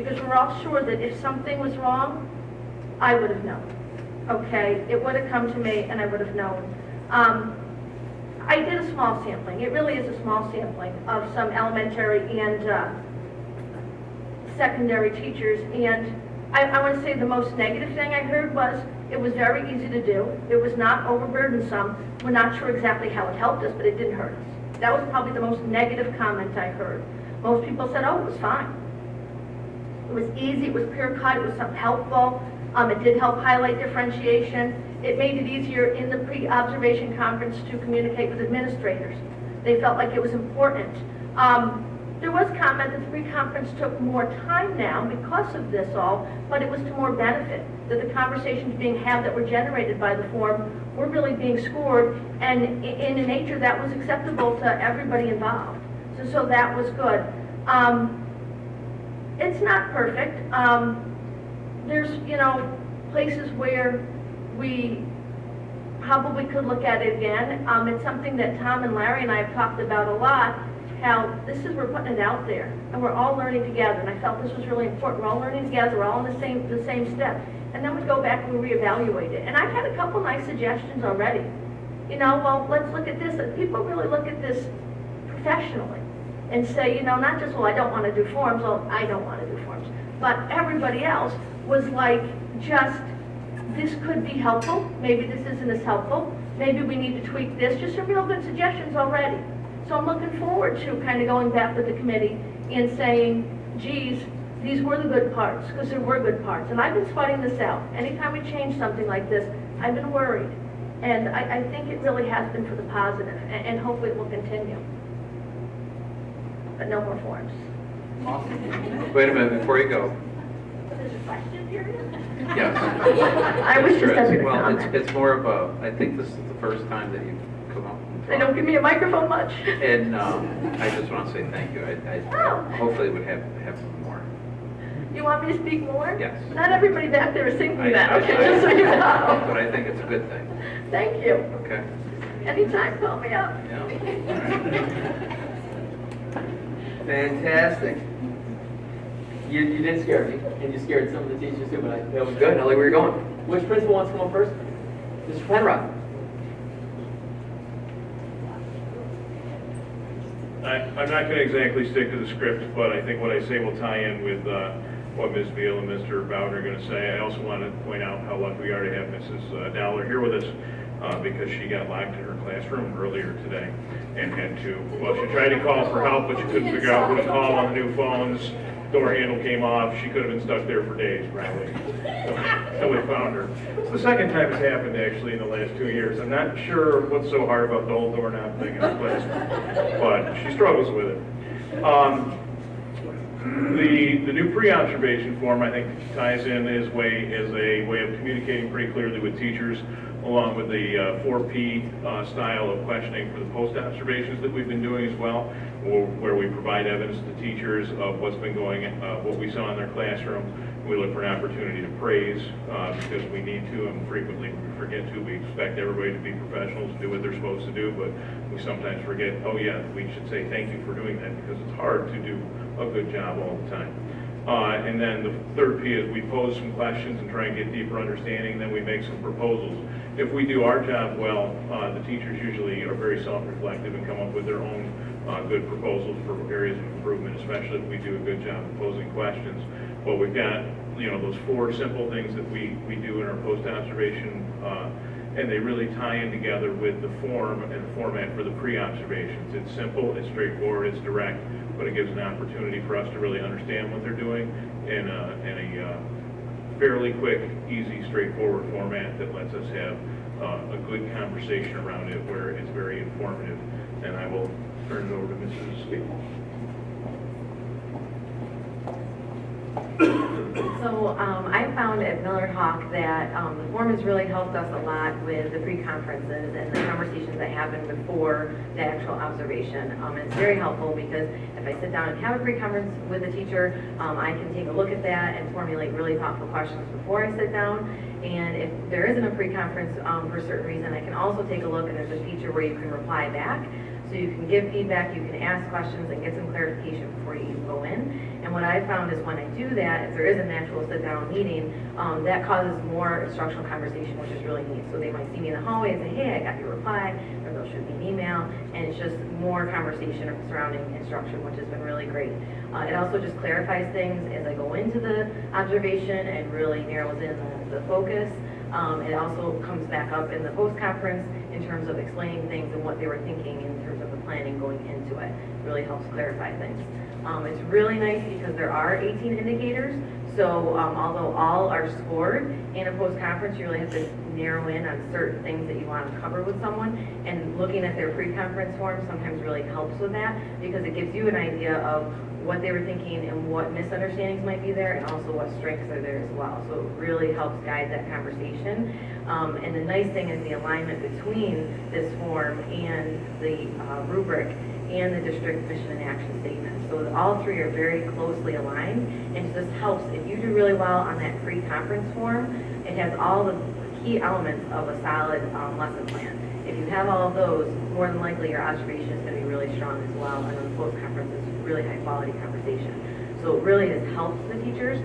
because we're all sure that if something was wrong, I would have known. Okay, it would have come to me and I would have known. I did a small sampling. It really is a small sampling of some elementary and secondary teachers, and I want to say the most negative thing I heard was it was very easy to do. It was not overburdensome. We're not sure exactly how it helped us, but it didn't hurt us. That was probably the most negative comment I heard. Most people said, oh, it was fine. It was easy, it was clear cut, it was something helpful. It did help highlight differentiation. It made it easier in the pre-observation conference to communicate with administrators. They felt like it was important. There was comment that the pre-conference took more time now because of this all, but it was to more benefit, that the conversations being had that were generated by the forum were really being scored, and in a nature that was acceptable to everybody involved. So that was good. It's not perfect. There's, places where we probably could look at it again. It's something that Tom and Larry and I have talked about a lot, how we're putting it out there, and we're all learning together, and I felt this was really important. We're all learning together, we're all in the same step. And then we go back and we reevaluate it. And I've had a couple nice suggestions already. Well, let's look at this. People really look at this professionally and say, not just, well, I don't want to do forms, well, I don't want to do forms. But everybody else was like, just, this could be helpful, maybe this isn't as helpful, maybe we need to tweak this, just some real good suggestions already. So I'm looking forward to kind of going back with the committee and saying, geez, these were the good parts, because there were good parts. And I've been sweating this out. Anytime we change something like this, I've been worried. And I think it really has been for the positive, and hopefully it will continue. But no more forms. Awesome. Wait a minute, before you go. There's a question period? Yes. I was just having a Well, comment. it's more of a, I think this is the first time that you've come up and They don't give me a microphone much. And I just want to say thank you. I Oh. hopefully would have more. You want me to speak more? Yes. Not everybody back there is thinking I- that, I- okay, I- just so you know. But I think it's a good thing. Thank you. Okay? Anytime, call me up. Yeah. Fantastic. You did scare me, and you scared some of the teachers too, but that was good. I like where you're going. Which principal wants to come up first? Mr. Penrod. I'm not going to exactly stick to the script, but I think what I say will tie in with what Ms. Beal and Mr. Bowden are going to say. I also want to point out how lucky we are to have Mrs. Dowler here with us because she got locked in her classroom earlier today and had to, well, she tried to call for help, but she couldn't figure out who to call on the new phones. Door handle came off. She could have been stuck there for days, probably. So we found her. It's the second time it's happened, actually, in the last 2 years. I'm not sure what's so hard about the whole doorknob thing in the classroom, but she struggles with it. The new pre-observation form, I think, ties in as a way of communicating pretty clearly with teachers, along with the 4P style of questioning for the post-observations that we've been doing as well, where we provide evidence to teachers of what's been going, what we saw in their classroom. We look for an opportunity to praise because we need to, and frequently we forget to. We expect everybody to be professionals and do what they're supposed to do, but we sometimes forget, oh yeah, we should say thank you for doing that because it's hard to do a good job all the time. And then the third P is we pose some questions and try and get deeper understanding, and then we make some proposals. If we do our job well, the teachers usually are very self-reflective and come up with their own good proposals for areas of improvement, especially if we do a good job of posing questions. But we've got, those 4 simple things that we do in our post-observation, and they really tie in together with the form and the format for the pre-observations. It's simple, it's straightforward, it's direct, but it gives an opportunity for us to really understand what they're doing in a fairly quick, easy, straightforward format that lets us have a good conversation around it where it's very informative. And I will turn it over to Mrs. Speaker. So I found at Miller Hawk that the form has really helped us a lot with the pre-conferences and the conversations that happen before the actual observation. It's very helpful because if I sit down and have a pre-conference with a teacher, I can take a look at that and formulate really thoughtful questions before I sit down. And if there isn't a pre-conference for a certain reason, I can also take a look, and there's a feature where you can reply back. So you can give feedback, you can ask questions and get some clarification before you even go in. And And what I found is when I do that, if there is an actual sit-down meeting, that causes more instructional conversation, which is really neat. So they might see me in the hallway and say, hey, I got your reply, or they'll shoot me an email, and it's just more conversation surrounding instruction, which has been really great. It also just clarifies things as I go into the observation and really narrows in the focus. It also comes back up in the post-conference in terms of explaining things and what they were thinking in terms of the planning going into it. It really helps clarify things. It's really nice because there are 18 indicators, so although all are scored in a post-conference, you really have to narrow in on certain things that you want to cover with someone, and looking at their pre-conference form sometimes really helps with that because it gives you an idea of what they were thinking and what misunderstandings might be there, and also what strengths are there as well. So it really helps guide that conversation. And the nice thing is the alignment between this form and the rubric and the district mission and action statement. So all three are very closely aligned, and it just helps. If you do really well on that pre-conference form, it has all the key elements of a solid lesson plan. If you have all of those, more than likely your observation is going to be really strong as well, and then the post-conference is really high-quality conversation. So it really has helped the teachers.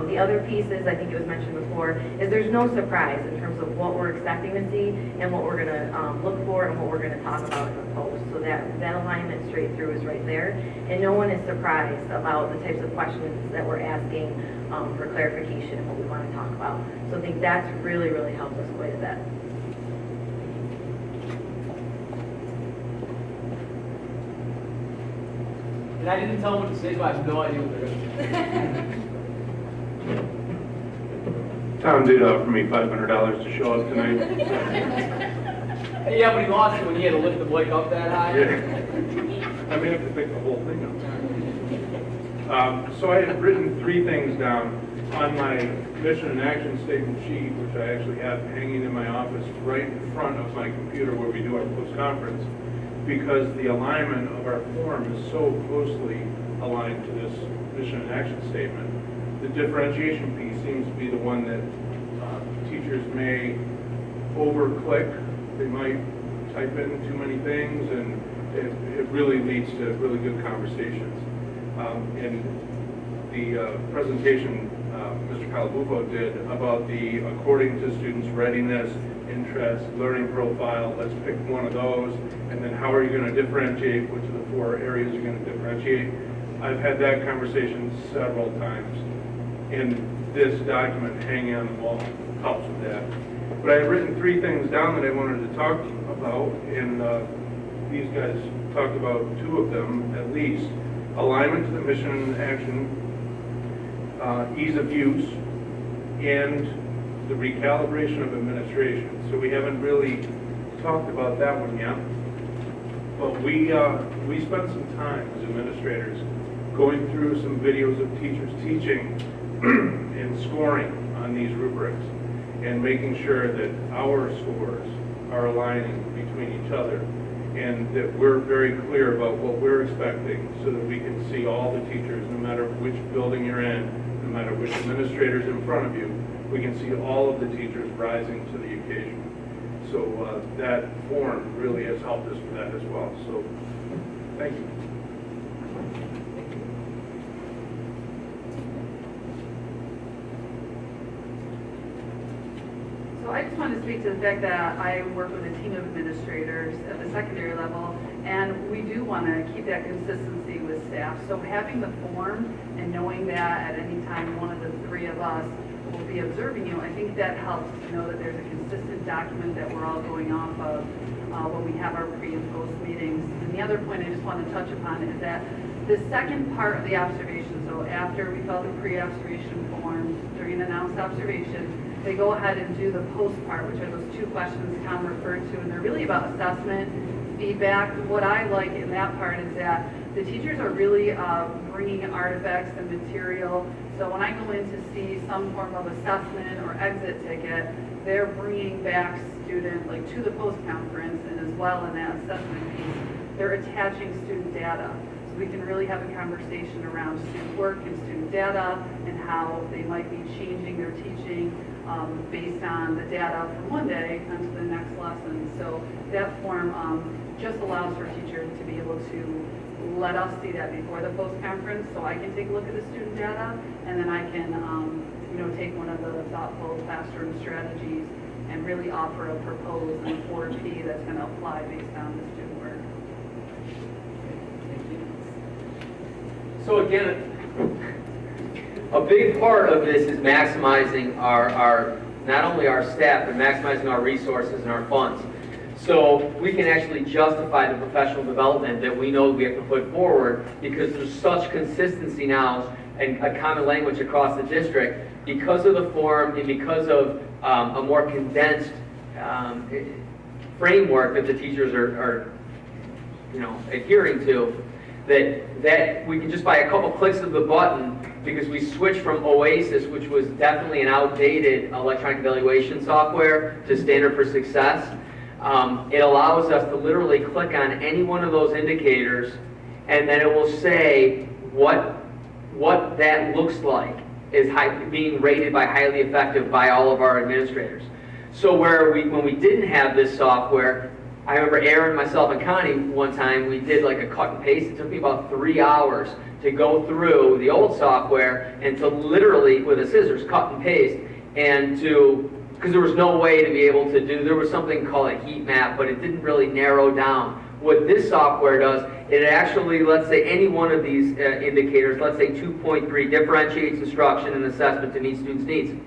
The other piece is, I think it was mentioned before, is there's no surprise in terms of what we're expecting to see and what we're going to look for and what we're going to talk about in the post. So that alignment straight through is right there. And no one is surprised about the types of questions that we're asking for clarification and what we want to talk about. So I think that's really, really helped us quite a bit. And I didn't tell them what to say, so I have no idea what they're going to say. Tom did offer me $500 to show up tonight. Yeah, but he lost it when he had to lift the Blake up that high. I may have to pick the whole thing up. So I had written 3 things down on my mission and action statement sheet, which I actually have hanging in my office right in front of my computer where we do our post-conference, because the alignment of our form is so closely aligned to this mission and action statement. The differentiation piece seems to be the one that teachers may over-click. They might type in too many things, and it really leads to really good conversations. In the presentation Mr. Calabufo did about the according to students' readiness, interest, learning profile, let's pick one of those, and then how are you going to differentiate, which of the 4 areas you're going to differentiate. I've had that conversation several times, and this document hanging on the wall helps with that. But I had written 3 things down that I wanted to talk about, and these guys talked about 2 of them at least. Alignment to the mission and action, ease of use, and the recalibration of administration. So we haven't really talked about that one yet. But we spent some time as administrators going through some videos of teachers teaching and scoring on these rubrics and making sure that our scores are aligning between each other and that we're very clear about what we're expecting so that we can see all the teachers, no matter which building you're in, no matter which administrator's in front of you, we can see all of the teachers rising to the occasion. So that form really has helped us with that as well. So thank you. So I just want to speak to the fact that I work with a team of administrators at the secondary level, and we do want to keep that consistency with staff. So having the form and knowing that at any time one of the 3 of us will be observing you, I think that helps to know that there's a consistent document that we're all going off of when we have our pre and post meetings. And the other point I just want to touch upon is that the second part of the observation, so after we fill out the pre-observation form during announced observation, they go ahead and do the post part, which are those 2 questions Tom referred to, and they're really about assessment, feedback. What I like in that part is that the teachers are really bringing artifacts and material. So when I go in to see some form of assessment or exit ticket, they're bringing back students like to the post conference, and as well in that assessment piece, they're attaching student data. So we can really have a conversation around student work and student data and how they might be changing their teaching based on the data from one day onto the next lesson. So that form just allows for teachers to be able to let us see that before the post-conference, so I can take a look at the student data, and then I can, take one of the thoughtful classroom strategies and really offer a proposed 4P that's going to apply based on the student work. So again, a big part of this is maximizing our not only our staff, but maximizing our resources and our funds. So we can actually justify the professional development that we know we have to put forward because there's such consistency now and a common language across the district because of the form and because of a more condensed framework that the teachers are adhering to, that we can just by a couple clicks of the button, because we switched from OASIS, which was definitely an outdated electronic evaluation software, to Standard for Success. It allows us to literally click on any one of those indicators, and then it will say what that looks like is being rated by highly effective by all of our administrators. So when we didn't have this software, I remember Aaron, myself, and Connie one time, we did like a cut and paste. It took me about 3 hours to go through the old software and to literally, with a scissors, cut and paste, and because there was no way to be able to there was something called a heat map, but it didn't really narrow down. What this software does, it actually, let's say any one of these indicators, let's say 2.3, differentiates instruction and assessment to meet students' needs.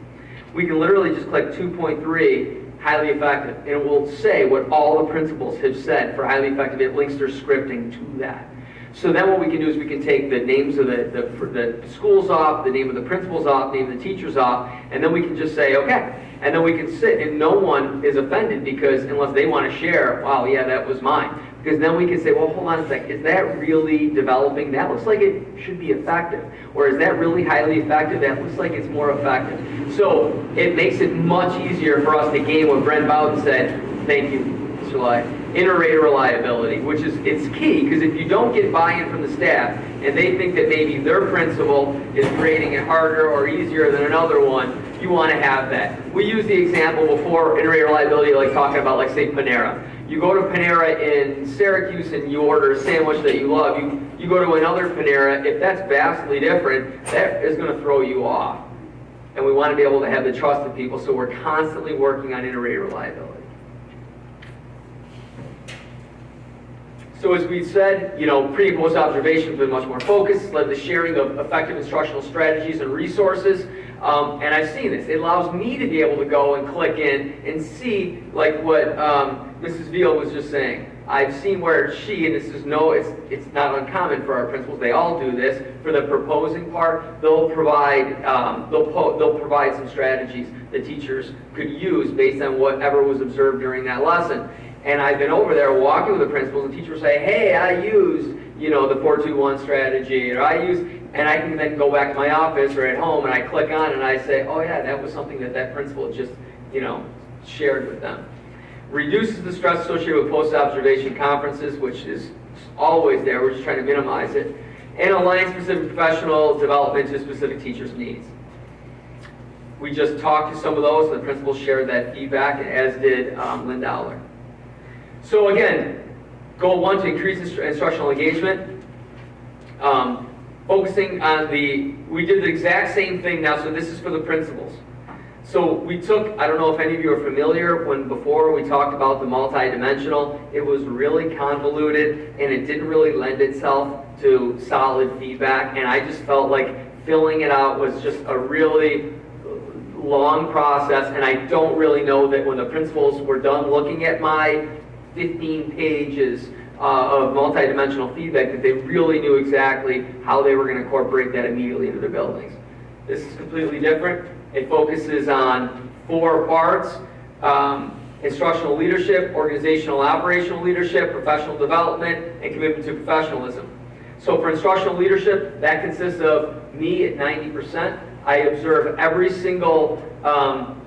We can literally just click 2.3, highly effective, and it will say what all the principals have said for highly effective. It links their scripting to that. So then what we can do is we can take the names of the schools off, the name of the principals off, the name of the teachers off, and then we can just say, okay. And then we can sit, and no one is offended because unless they want to share, wow, yeah, that was mine. Because then we can say, well, hold on a sec, is that really developing? That looks like it should be effective. Or is that really highly effective? That looks like it's more effective. So it makes it much easier for us to gain what Brent Bowden said, thank you, Mr. Lai, inter-rater reliability, which it's key, because if you don't get buy-in from the staff, and they think that maybe their principal is grading it harder or easier than another one, you want to have that. We used the example before, inter-rater reliability, like talking about, like, say, Panera. You go to Panera in Syracuse and you order a sandwich that you love. You go to another Panera, if that's vastly different, that is going to throw you off. And we want to be able to have the trust of people, so we're constantly working on inter-rater reliability. So as we said, pre and post observation have been much more focused, led the sharing of effective instructional strategies and resources. And I've seen this. It allows me to be able to go and click in and see, like what Mrs. Veal was just saying. I've seen where and it's not uncommon for our principals. They all do this. For the proposing part, they'll provide some strategies that teachers could use based on whatever was observed during that lesson. And I've been over there walking with the principals, and teachers say, hey, I used, the 4-2-1 strategy, or and I can then go back to my office or at home, and I click on it, and I say, oh yeah, that was something that principal just, shared with them. Reduces the stress associated with post-observation conferences, which is always there. We're just trying to minimize it. And aligns specific professional development to specific teachers' needs. We just talked to some of those, and the principals shared that feedback, as did Linda Aller. So again, goal 1, to increase instructional engagement. Focusing on we did the exact same thing now, so this is for the principals. So we took, I don't know if any of you are familiar, before we talked about the multidimensional, it was really convoluted and it didn't really lend itself to solid feedback, and I just felt like filling it out was just a really long process, and I don't really know that when the principals were done looking at my 15 pages of multidimensional feedback that they really knew exactly how they were going to incorporate that immediately into their buildings. This is completely different. It focuses on 4 parts: instructional leadership, organizational operational leadership, professional development, and commitment to professionalism. So for instructional leadership, that consists of me at 90%. I observe every single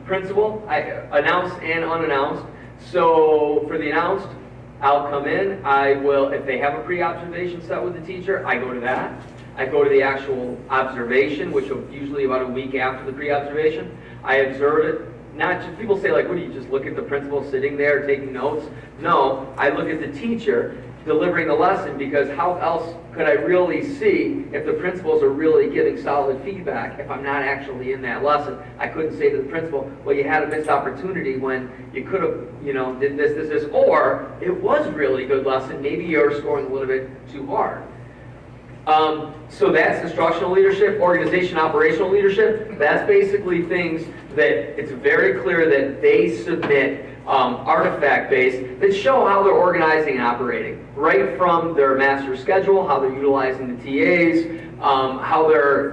principal, announced and unannounced. So for the announced, I'll come in, if they have a pre-observation set with the teacher, I go to that. I go to the actual observation, which is usually about a week after the pre-observation. I observe it. Not just, people say, like, what do you just look at the principal sitting there taking notes? No, I look at the teacher, delivering the lesson, because how else could I really see if the principals are really giving solid feedback if I'm not actually in that lesson? I couldn't say to the principal, well, you had a missed opportunity when you could have, did this, or it was really good lesson, maybe you're scoring a little bit too hard. So that's instructional leadership. Organization, operational leadership, that's basically things that it's very clear that they submit artifact-based that show how they're organizing and operating, right from their master schedule, how they're utilizing the TAs, how their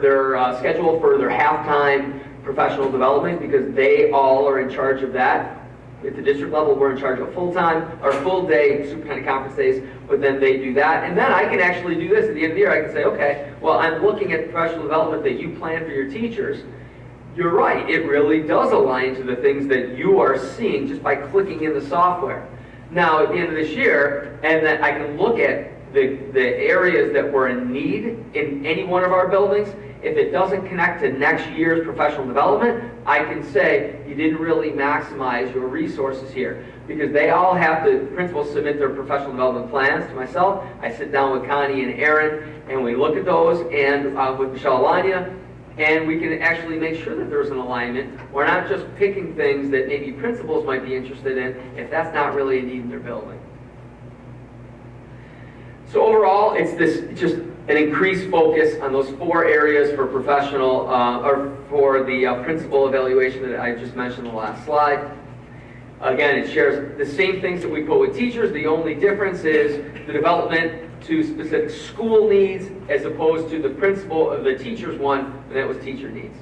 schedule for their halftime professional development, because they all are in charge of that. At the district level, we're in charge of full-time or full-day superintendent conference days, but then they do that. And then I can actually do this at the end of the year. I can say, okay, well, I'm looking at the professional development that you plan for your teachers. You're right, it really does align to the things that you are seeing just by clicking in the software. Now, at the end of this year, and then I can look at the areas that were in need in any one of our buildings. If it doesn't connect to next year's professional development, I can say you didn't really maximize your resources here, because they all have to, principals submit their professional development plans to myself. I sit down with Connie and Aaron, and we look at those, and with Michelle Alania, and we can actually make sure that there's an alignment. We're not just picking things that maybe principals might be interested in if that's not really a need in their building. So overall, it's this just an increased focus on those 4 areas for professional, or for the principal evaluation that I just mentioned in the last slide. Again, it shares the same things that we put with teachers. The only difference is the development to specific school needs as opposed to the principal of the teacher's one, and that was teacher needs.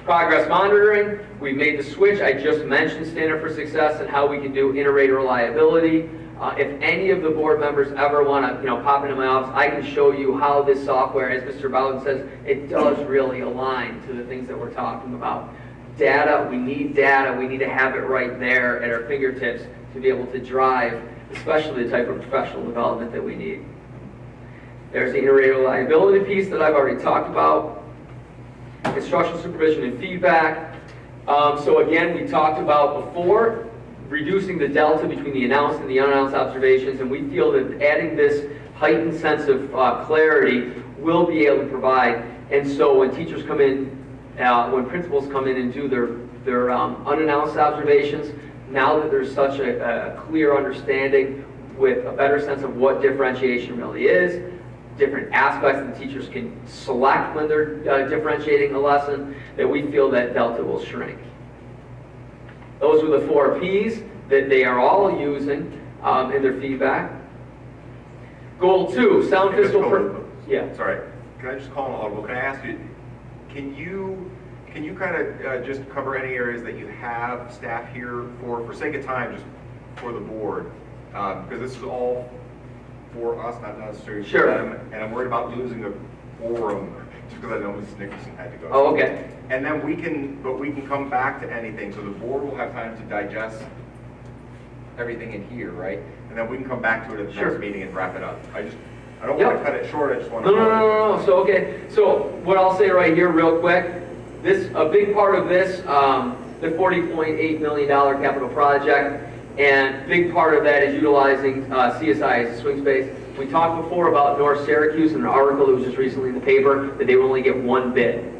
Progress monitoring, we made the switch. I just mentioned Standard for Success and how we can do inter-rater reliability. If any of the board members ever want to, pop into my office, I can show you how this software, as Mr. Bowden says, it does really align to the things that we're talking about. Data, we need to have it right there at our fingertips to be able to drive, especially the type of professional development that we need. There's the inter-rater reliability piece that I've already talked about. Instructional supervision and feedback. So again, we talked about before, reducing the delta between the announced and the unannounced observations, and we feel that adding this heightened sense of clarity will be able to provide. And so when teachers come in, when principals come in and do their unannounced observations, now that there's such a clear understanding with a better sense of what differentiation really is, different aspects that the teachers can select when they're differentiating a lesson, that we feel that delta will shrink. Those were the 4 Ps that they are all using in their feedback. Goal 2, sound fiscal. Yeah. Sorry, can I just call an audible? Can I ask you, can you kind of just cover any areas that you have staff here for sake of time, just for the board? Because this is all for us, not necessarily for them, and I'm worried about losing a forum just because I know Mrs. Nicholson had to go. Oh, okay. And then we can come back to anything, so the board will have time to digest everything in here, right? And then we can come back to it at the next meeting and wrap it up. I don't want to cut it short, I just want to... No. So, okay, so what I'll say right here real quick, a big part of this, the $40.8 million capital project, and big part of that is utilizing CSI as a swing space. We talked before about North Syracuse and an article that was just recently in the paper that they would only get one bid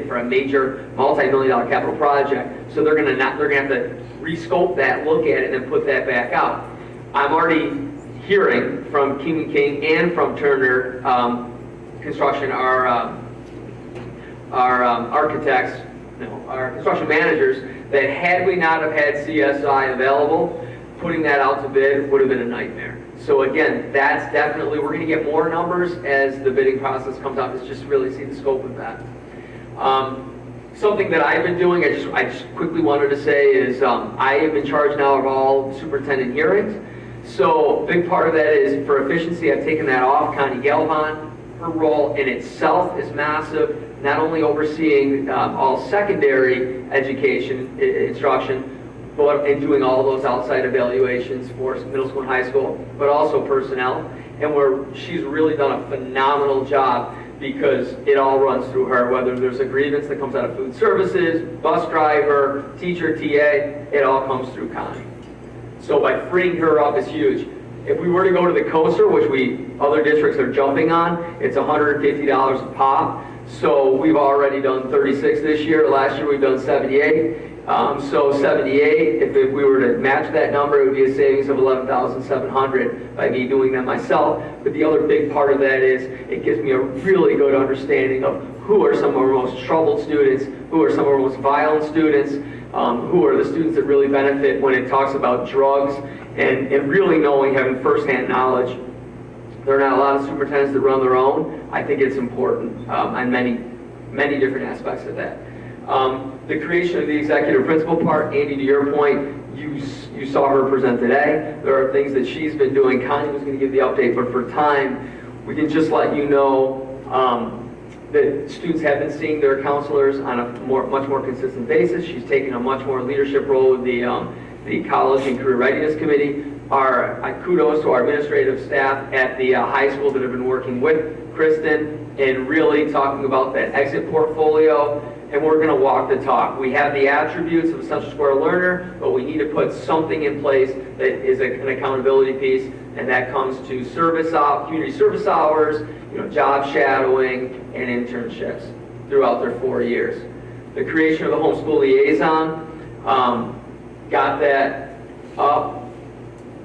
for a major multi-million-dollar capital project. So they're going to have to rescope that, look at it, and then put that back out. I'm already hearing from King & King and from Turner Construction, our architects, our construction managers, that had we not have had CSI available, putting that out to bid would have been a nightmare. So again, that's definitely, we're going to get more numbers as the bidding process comes out. Let's just really see the scope of that. Something that I've been doing, I just quickly wanted to say is I am in charge now of all superintendent hearings. So a big part of that is for efficiency, I've taken that off. Connie Galvan, her role in itself is massive, not only overseeing all secondary education instruction, but in doing all those outside evaluations for middle school and high school, but also personnel. And she's really done a phenomenal job because it all runs through her, whether there's a grievance that comes out of food services, bus driver, teacher, TA, it all comes through Connie. So by freeing her up is huge. If we were to go to the coaster, which other districts are jumping on, it's $150 a pop. So we've already done 36 this year. Last year we've done 78. So 78, if we were to match that number, it would be a savings of $11,700 by me doing them myself. But the other big part of that is it gives me a really good understanding of who are some of our most troubled students, who are some of our most violent students, who are the students that really benefit when it talks about drugs, and really knowing, having firsthand knowledge. There are not a lot of superintendents that run their own. I think it's important on many different aspects of that. The creation of the executive principal part, Andy, to your point, you saw her present today. There are things that she's been doing. Connie was going to give the update, but for time, we can just let you know that students have been seeing their counselors on a much more consistent basis. She's taken a much more leadership role with the College and Career Readiness Committee. Kudos to our administrative staff at the high school that have been working with Kristen and really talking about that exit portfolio, and we're going to walk the talk. We have the attributes of a Central Square learner, but we need to put something in place that is an accountability piece, and that comes to community service hours, job shadowing, and internships throughout their 4 years. The creation of the homeschool liaison, got that up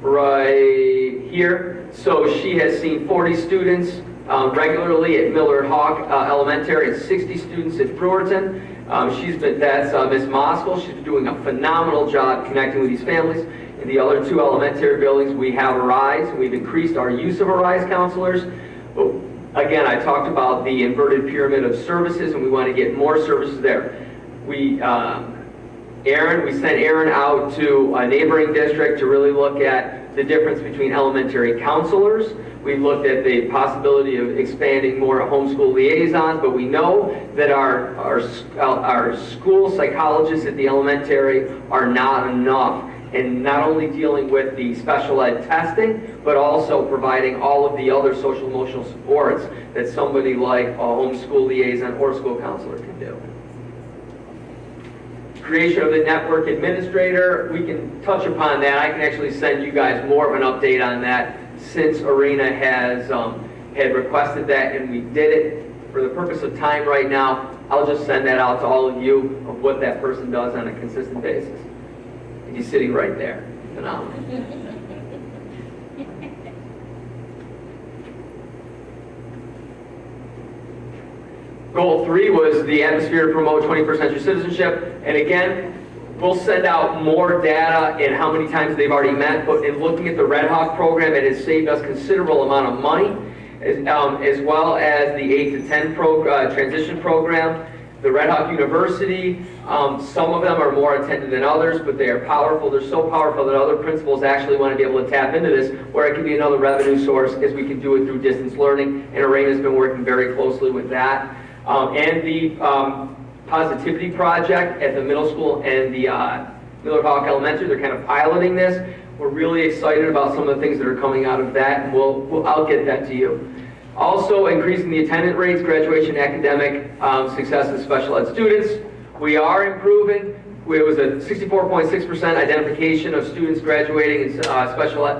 right here. So she has seen 40 students regularly at Millard Hawk Elementary and 60 students at Brewerton. That's Miss Moskell. She's been doing a phenomenal job connecting with these families. In the other 2 elementary buildings, we have Arise. We've increased our use of Arise counselors. But again, I talked about the inverted pyramid of services, and we want to get more services there. We sent Aaron out to a neighboring district to really look at the difference between elementary counselors. We looked at the possibility of expanding more homeschool liaisons, but we know that our school psychologists at the elementary are not enough, and not only dealing with the special ed testing, but also providing all of the other social emotional supports that somebody like a homeschool liaison or school counselor can do. Creation of the network administrator, we can touch upon that. I can actually send you guys more of an update on that since Arena has had requested that, and we did it. For the purpose of time right now, I'll just send that out to all of you of what that person does on a consistent basis. And he's sitting right there. Phenomenal. Goal 3 was the atmosphere to promote 21st century citizenship. And again, we'll send out more data in how many times they've already met, but in looking at the Red Hawk program, it has saved us considerable amount of money, as well as the 8 to 10 transition program. The Red Hawk University, some of them are more attended than others, but they are powerful. They're so powerful that other principals actually want to be able to tap into this, where it can be another revenue source, as we can do it through distance learning, and Arena's been working very closely with that. And the Positivity Project at the middle school and the Millard Hawk Elementary, they're kind of piloting this. We're really excited about some of the things that are coming out of that, and I'll get that to you. Also, increasing the attendance rates, graduation, academic success of special ed students. We are improving. It was a 64.6% identification of students graduating in,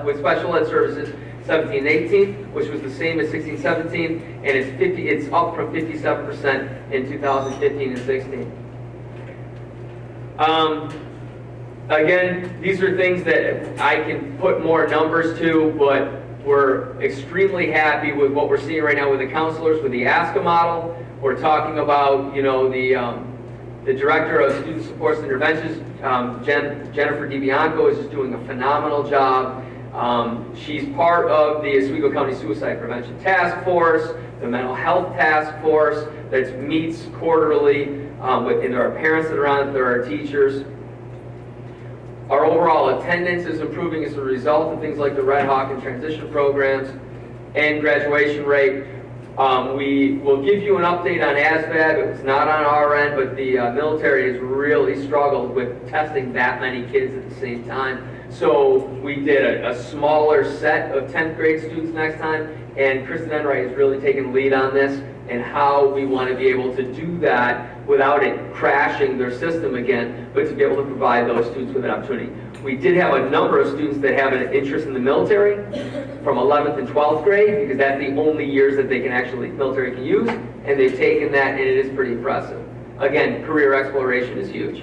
with special ed services 17 and 18, which was the same as 16, 17, and it's up from 57% in 2015 and 16. Again, these are things that I can put more numbers to, but we're extremely happy with what we're seeing right now with the counselors, with the ASCA model. We're talking about, the Director of Student Supports and Interventions, Jennifer DiBianco, is just doing a phenomenal job. She's part of the Oswego County Suicide Prevention Task Force, the Mental Health Task Force that meets quarterly, and there are parents that are on it, there are teachers. Our overall attendance is improving as a result of things like the Red Hawk and transition programs and graduation rate. We will give you an update on ASVAB. It's not on our end, but the military has really struggled with testing that many kids at the same time. So we did a smaller set of 10th grade students next time, and Kristen Enright has really taken the lead on this, and how we want to be able to do that without it crashing their system again, but to be able to provide those students with an opportunity. We did have a number of students that have an interest in the military from 11th and 12th grade, because that's the only years that they can actually, military can use, and they've taken that, and it is pretty impressive. Again, career exploration is huge.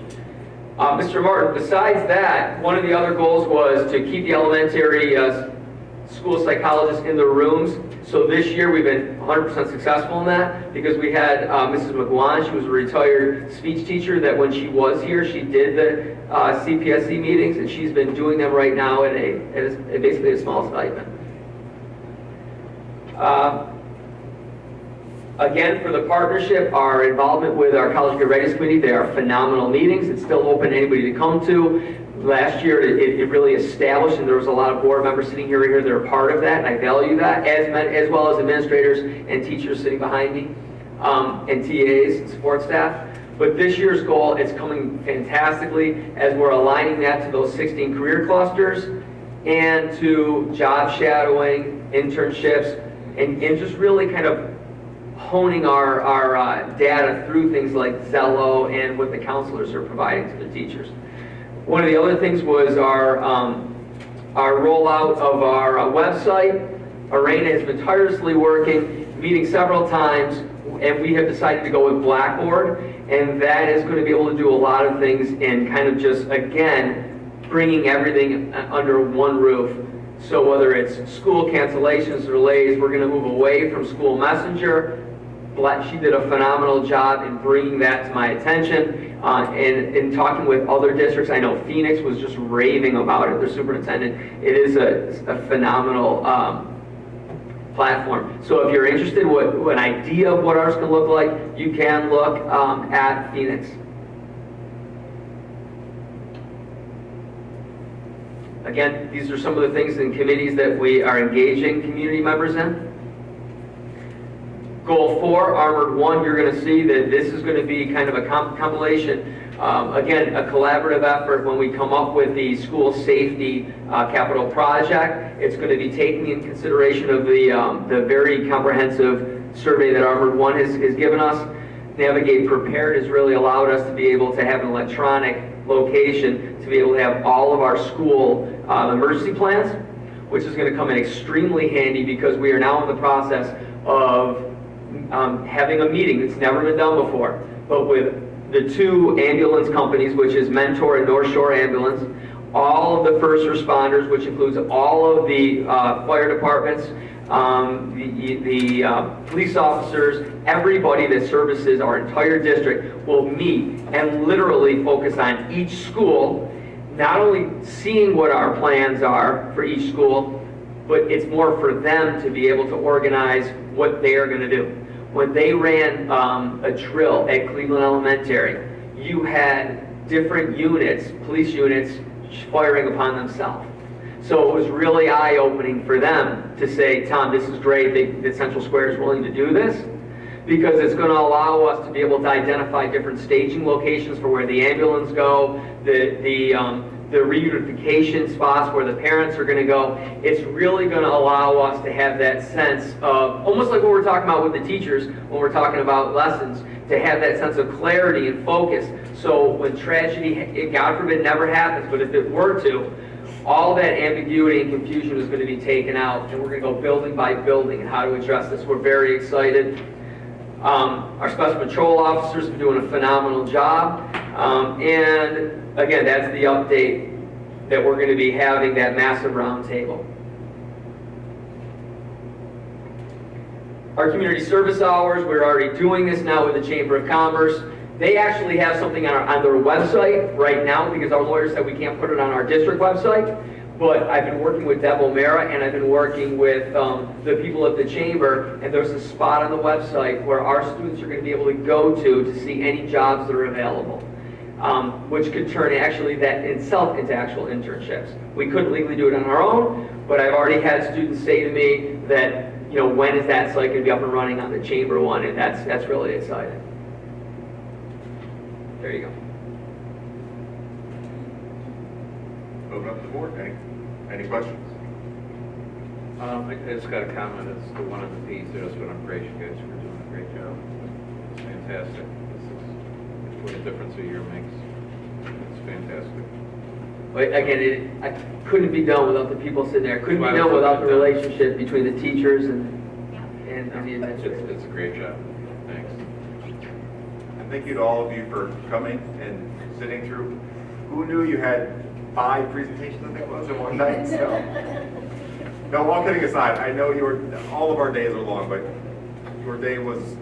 Mr. Martin, besides that, one of the other goals was to keep the elementary school psychologists in their rooms. So this year we've been 100% successful in that, because we had Mrs. McGuan. She was a retired speech teacher that when she was here, she did the CPSC meetings, and she's been doing them right now at basically a small stipend. Again, for the partnership, our involvement with our College Get Readiness Committee, they are phenomenal meetings. It's still open to anybody to come to. Last year, it really established, and there was a lot of board members sitting here that are part of that, and I value that, as well as administrators and teachers sitting behind me, and TAs and support staff. But this year's goal, it's coming fantastically as we're aligning that to those 16 career clusters and to job shadowing, internships, and just really kind of honing our data through things like Zello and what the counselors are providing to the teachers. One of the other things was our rollout of our website. Arena has been tirelessly working, meeting several times, and we have decided to go with Blackboard, and that is going to be able to do a lot of things and kind of just, again, bringing everything under one roof. So whether it's school cancellations, delays, we're going to move away from School Messenger. She did a phenomenal job in bringing that to my attention. And in talking with other districts, I know Phoenix was just raving about it, their superintendent. It is a phenomenal platform. So if you're interested in an idea of what ours can look like, you can look at Phoenix. Again, these are some of the things and committees that we are engaging community members in. Goal 4, Armored 1, you're going to see that this is going to be kind of a compilation, again, a collaborative effort when we come up with the school safety capital project. It's going to be taking in consideration of the very comprehensive survey that Armored 1 has given us. Navigate Prepared has really allowed us to be able to have an electronic location to be able to have all of our school emergency plans, which is going to come in extremely handy because we are now in the process of having a meeting that's never been done before, but with the 2 ambulance companies, which is Mentor and North Shore Ambulance, all of the first responders, which includes all of the fire departments, the police officers, everybody that services our entire district will meet and literally focus on each school, not only seeing what our plans are for each school, but it's more for them to be able to organize what they are going to do. When they ran a drill at Cleveland Elementary, you had different units, police units, firing upon themselves. So it was really eye-opening for them to say, Tom, this is great that Central Square is willing to do this, because it's going to allow us to be able to identify different staging locations for where the ambulance go, the reunification spots where the parents are going to go. It's really going to allow us to have that sense of, almost like what we're talking about with the teachers when we're talking about lessons, to have that sense of clarity and focus. So when tragedy, God forbid, never happens, but if it were to, all that ambiguity and confusion is going to be taken out, and we're going to go building by building and how to address this. We're very excited. Our special patrol officers have been doing a phenomenal job. And again, that's the update that we're going to be having, that massive roundtable. Our community service hours, we're already doing this now with the Chamber of Commerce. They actually have something on their website right now because our lawyers said we can't put it on our district website. But I've been working with Deb O'Mara and I've been working with the people at the Chamber, and there's a spot on the website where our students are going to be able to go to see any jobs that are available, which could turn actually that itself into actual internships. We couldn't legally do it on our own, but I've already had students say to me that, you know, when is that site going to be up and running on the Chamber one, and that's really exciting. There you go. Open up to the board. Any questions? I just got a comment, it's the one on the piece, I just want to praise you guys for doing a great job. It's fantastic. This is what a difference a year makes. It's fantastic. But again, I couldn't be done without the people sitting there. Couldn't be done without the relationship between the teachers and the administrators. It's a great job. Thanks. And thank you to all of you for coming and sitting through. Who knew you had 5 presentations, I think it was, in one night? So. No, all kidding aside, I know all of our days are long, but your day was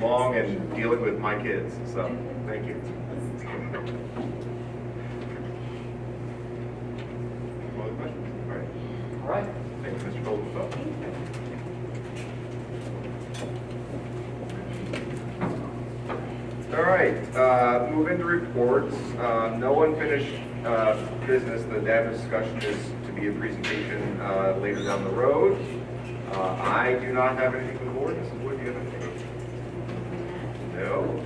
long and dealing with my kids, so thank you. Other questions? All right. All right. Thank you, Mr. Goldberg. All right, move into reports. No unfinished business. The data discussion is to be a presentation later down the road. I do not have anything for the board. Mrs. Wood, do you have anything? No.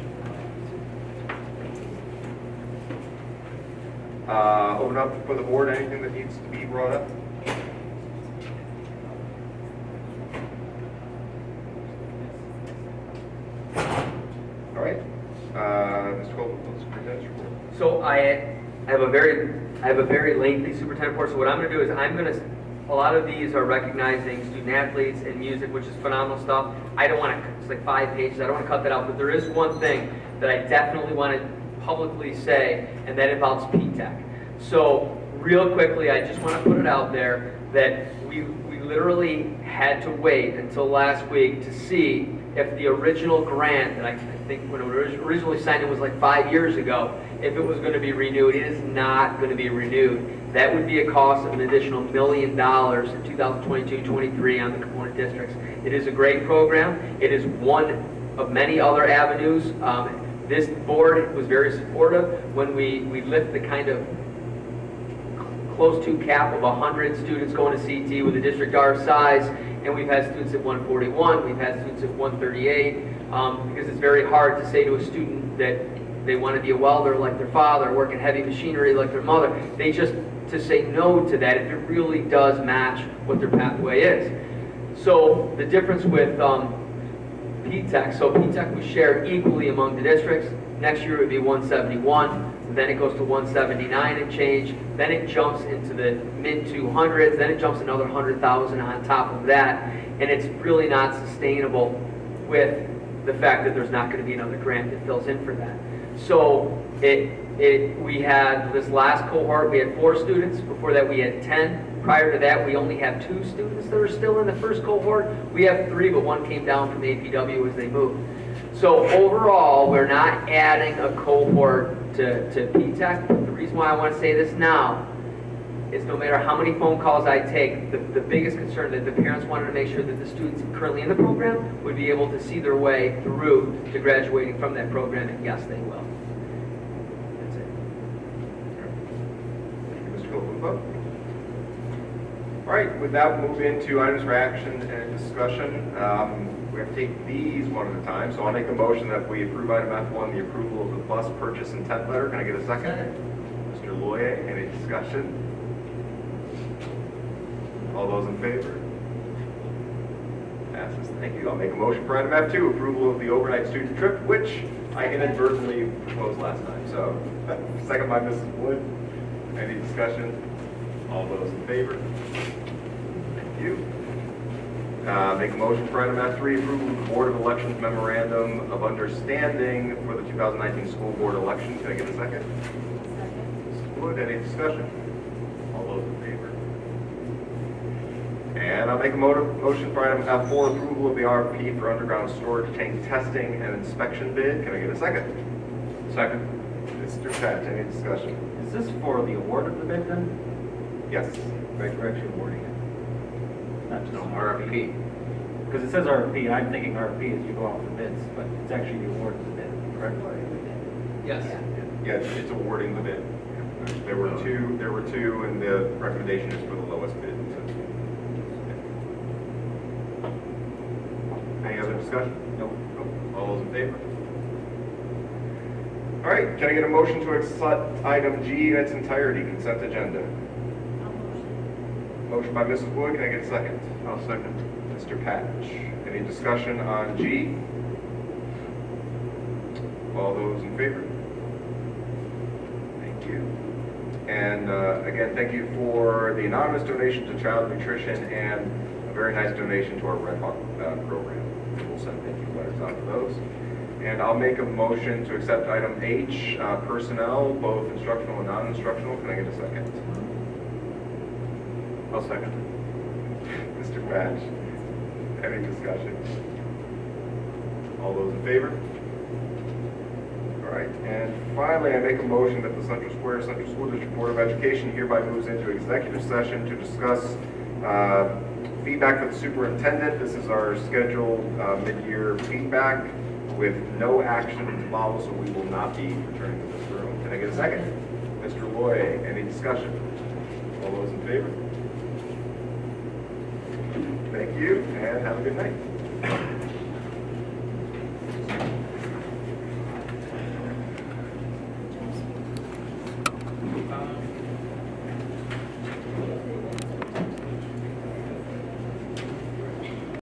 Open up for the board. Anything that needs to be brought up? All right. Mr. Goldberg, let's present your report. So I have a very lengthy superintendent report. So what I'm going to do is a lot of these are recognizing student athletes and music, which is phenomenal stuff. I don't want to, it's like 5 pages. I don't want to cut that out, but there is one thing that I definitely want to publicly say, and that involves P-TECH. So real quickly, I just want to put it out there that we literally had to wait until last week to see if the original grant that I think when it was originally signed, it was like 5 years ago, if it was going to be renewed. It is not going to be renewed. That would be a cost of an additional $1 million in 2022-23 on the component districts. It is a great program. It is one of many other avenues. This board was very supportive when we lift the kind of close to cap of 100 students going to CT with a district our size, and we've had students at 141, we've had students at 138, because it's very hard to say to a student that they want to be a welder like their father, work in heavy machinery like their mother. They just, to say no to that if it really does match what their pathway is. So the difference with P-TECH, so P-TECH was shared equally among the districts. Next year it would be 171. Then it goes to 179 and change, then it jumps into the mid 200s, then it jumps another 100,000 on top of that, and it's really not sustainable with the fact that there's not going to be another grant that fills in for that. So we had this last cohort, we had 4 students, before that we had 10. Prior to that, we only have 2 students that are still in the first cohort. We have 3, but 1 came down from APW as they moved. So overall, we're not adding a cohort to P-TECH. The reason why I want to say this now is no matter how many phone calls I take, the biggest concern that the parents wanted to make sure that the students currently in the program would be able to see their way through to graduating from that program, and yes, they will. That's it. Thank you, Mr. Goldberg. All right, with that, we'll move into items for action and discussion. We have to take these one at a time, so I'll make a motion that we approve item F1, the approval of the bus purchase intent letter. Can I get a second? Mr. Loyer, any discussion? All those in favor? Passes. Thank you. I'll make a motion for item F2, approval of the overnight student trip, which I inadvertently proposed last time. So, second by Mrs. Wood. Any discussion? All those in favor? Thank you. Make a motion for item F3, approval of the Board of Elections Memorandum of Understanding for the 2019 school board election. Can I get a second? Second. Mrs. Wood, any discussion? All those in favor? And I'll make a motion for item F4, approval of the RFP for underground storage tank testing and inspection bid. Can I get a second? Second. Mr. Fett, any discussion? Is this for the award of the bid then? Yes. Right, we're actually awarding it. Not just No, RFP. Because it says RFP, and I'm thinking RFP as you go out for bids, but it's actually the award of the bid, correct? Yes. Yeah, it's awarding the bid. There were two, and the recommendation is for the lowest bid. Any other discussion? Nope. All those in favor? All right, can I get a motion to accept item G in its entirety, consent agenda? Motion by Mrs. Wood, can I get a second? I'll second. Mr. Patch. Any discussion on G? All those in favor? Thank you. And again, thank you for the anonymous donation to child nutrition and a very nice donation to our Red Hawk program. We'll send thank you letters out to those. And I'll make a motion to accept item H, personnel, both instructional and non-instructional. Can I get a second? I'll second. Mr. Patch. Any discussion? All those in favor? All right, and finally, I make a motion that the Central Square Central School District Board of Education hereby moves into executive session to discuss feedback for the superintendent. This is our scheduled mid-year feedback with no action to follow, so we will not be returning to this room. Can I get a second? Mr. Loy, any discussion? All those in favor? Thank you, and have a good night.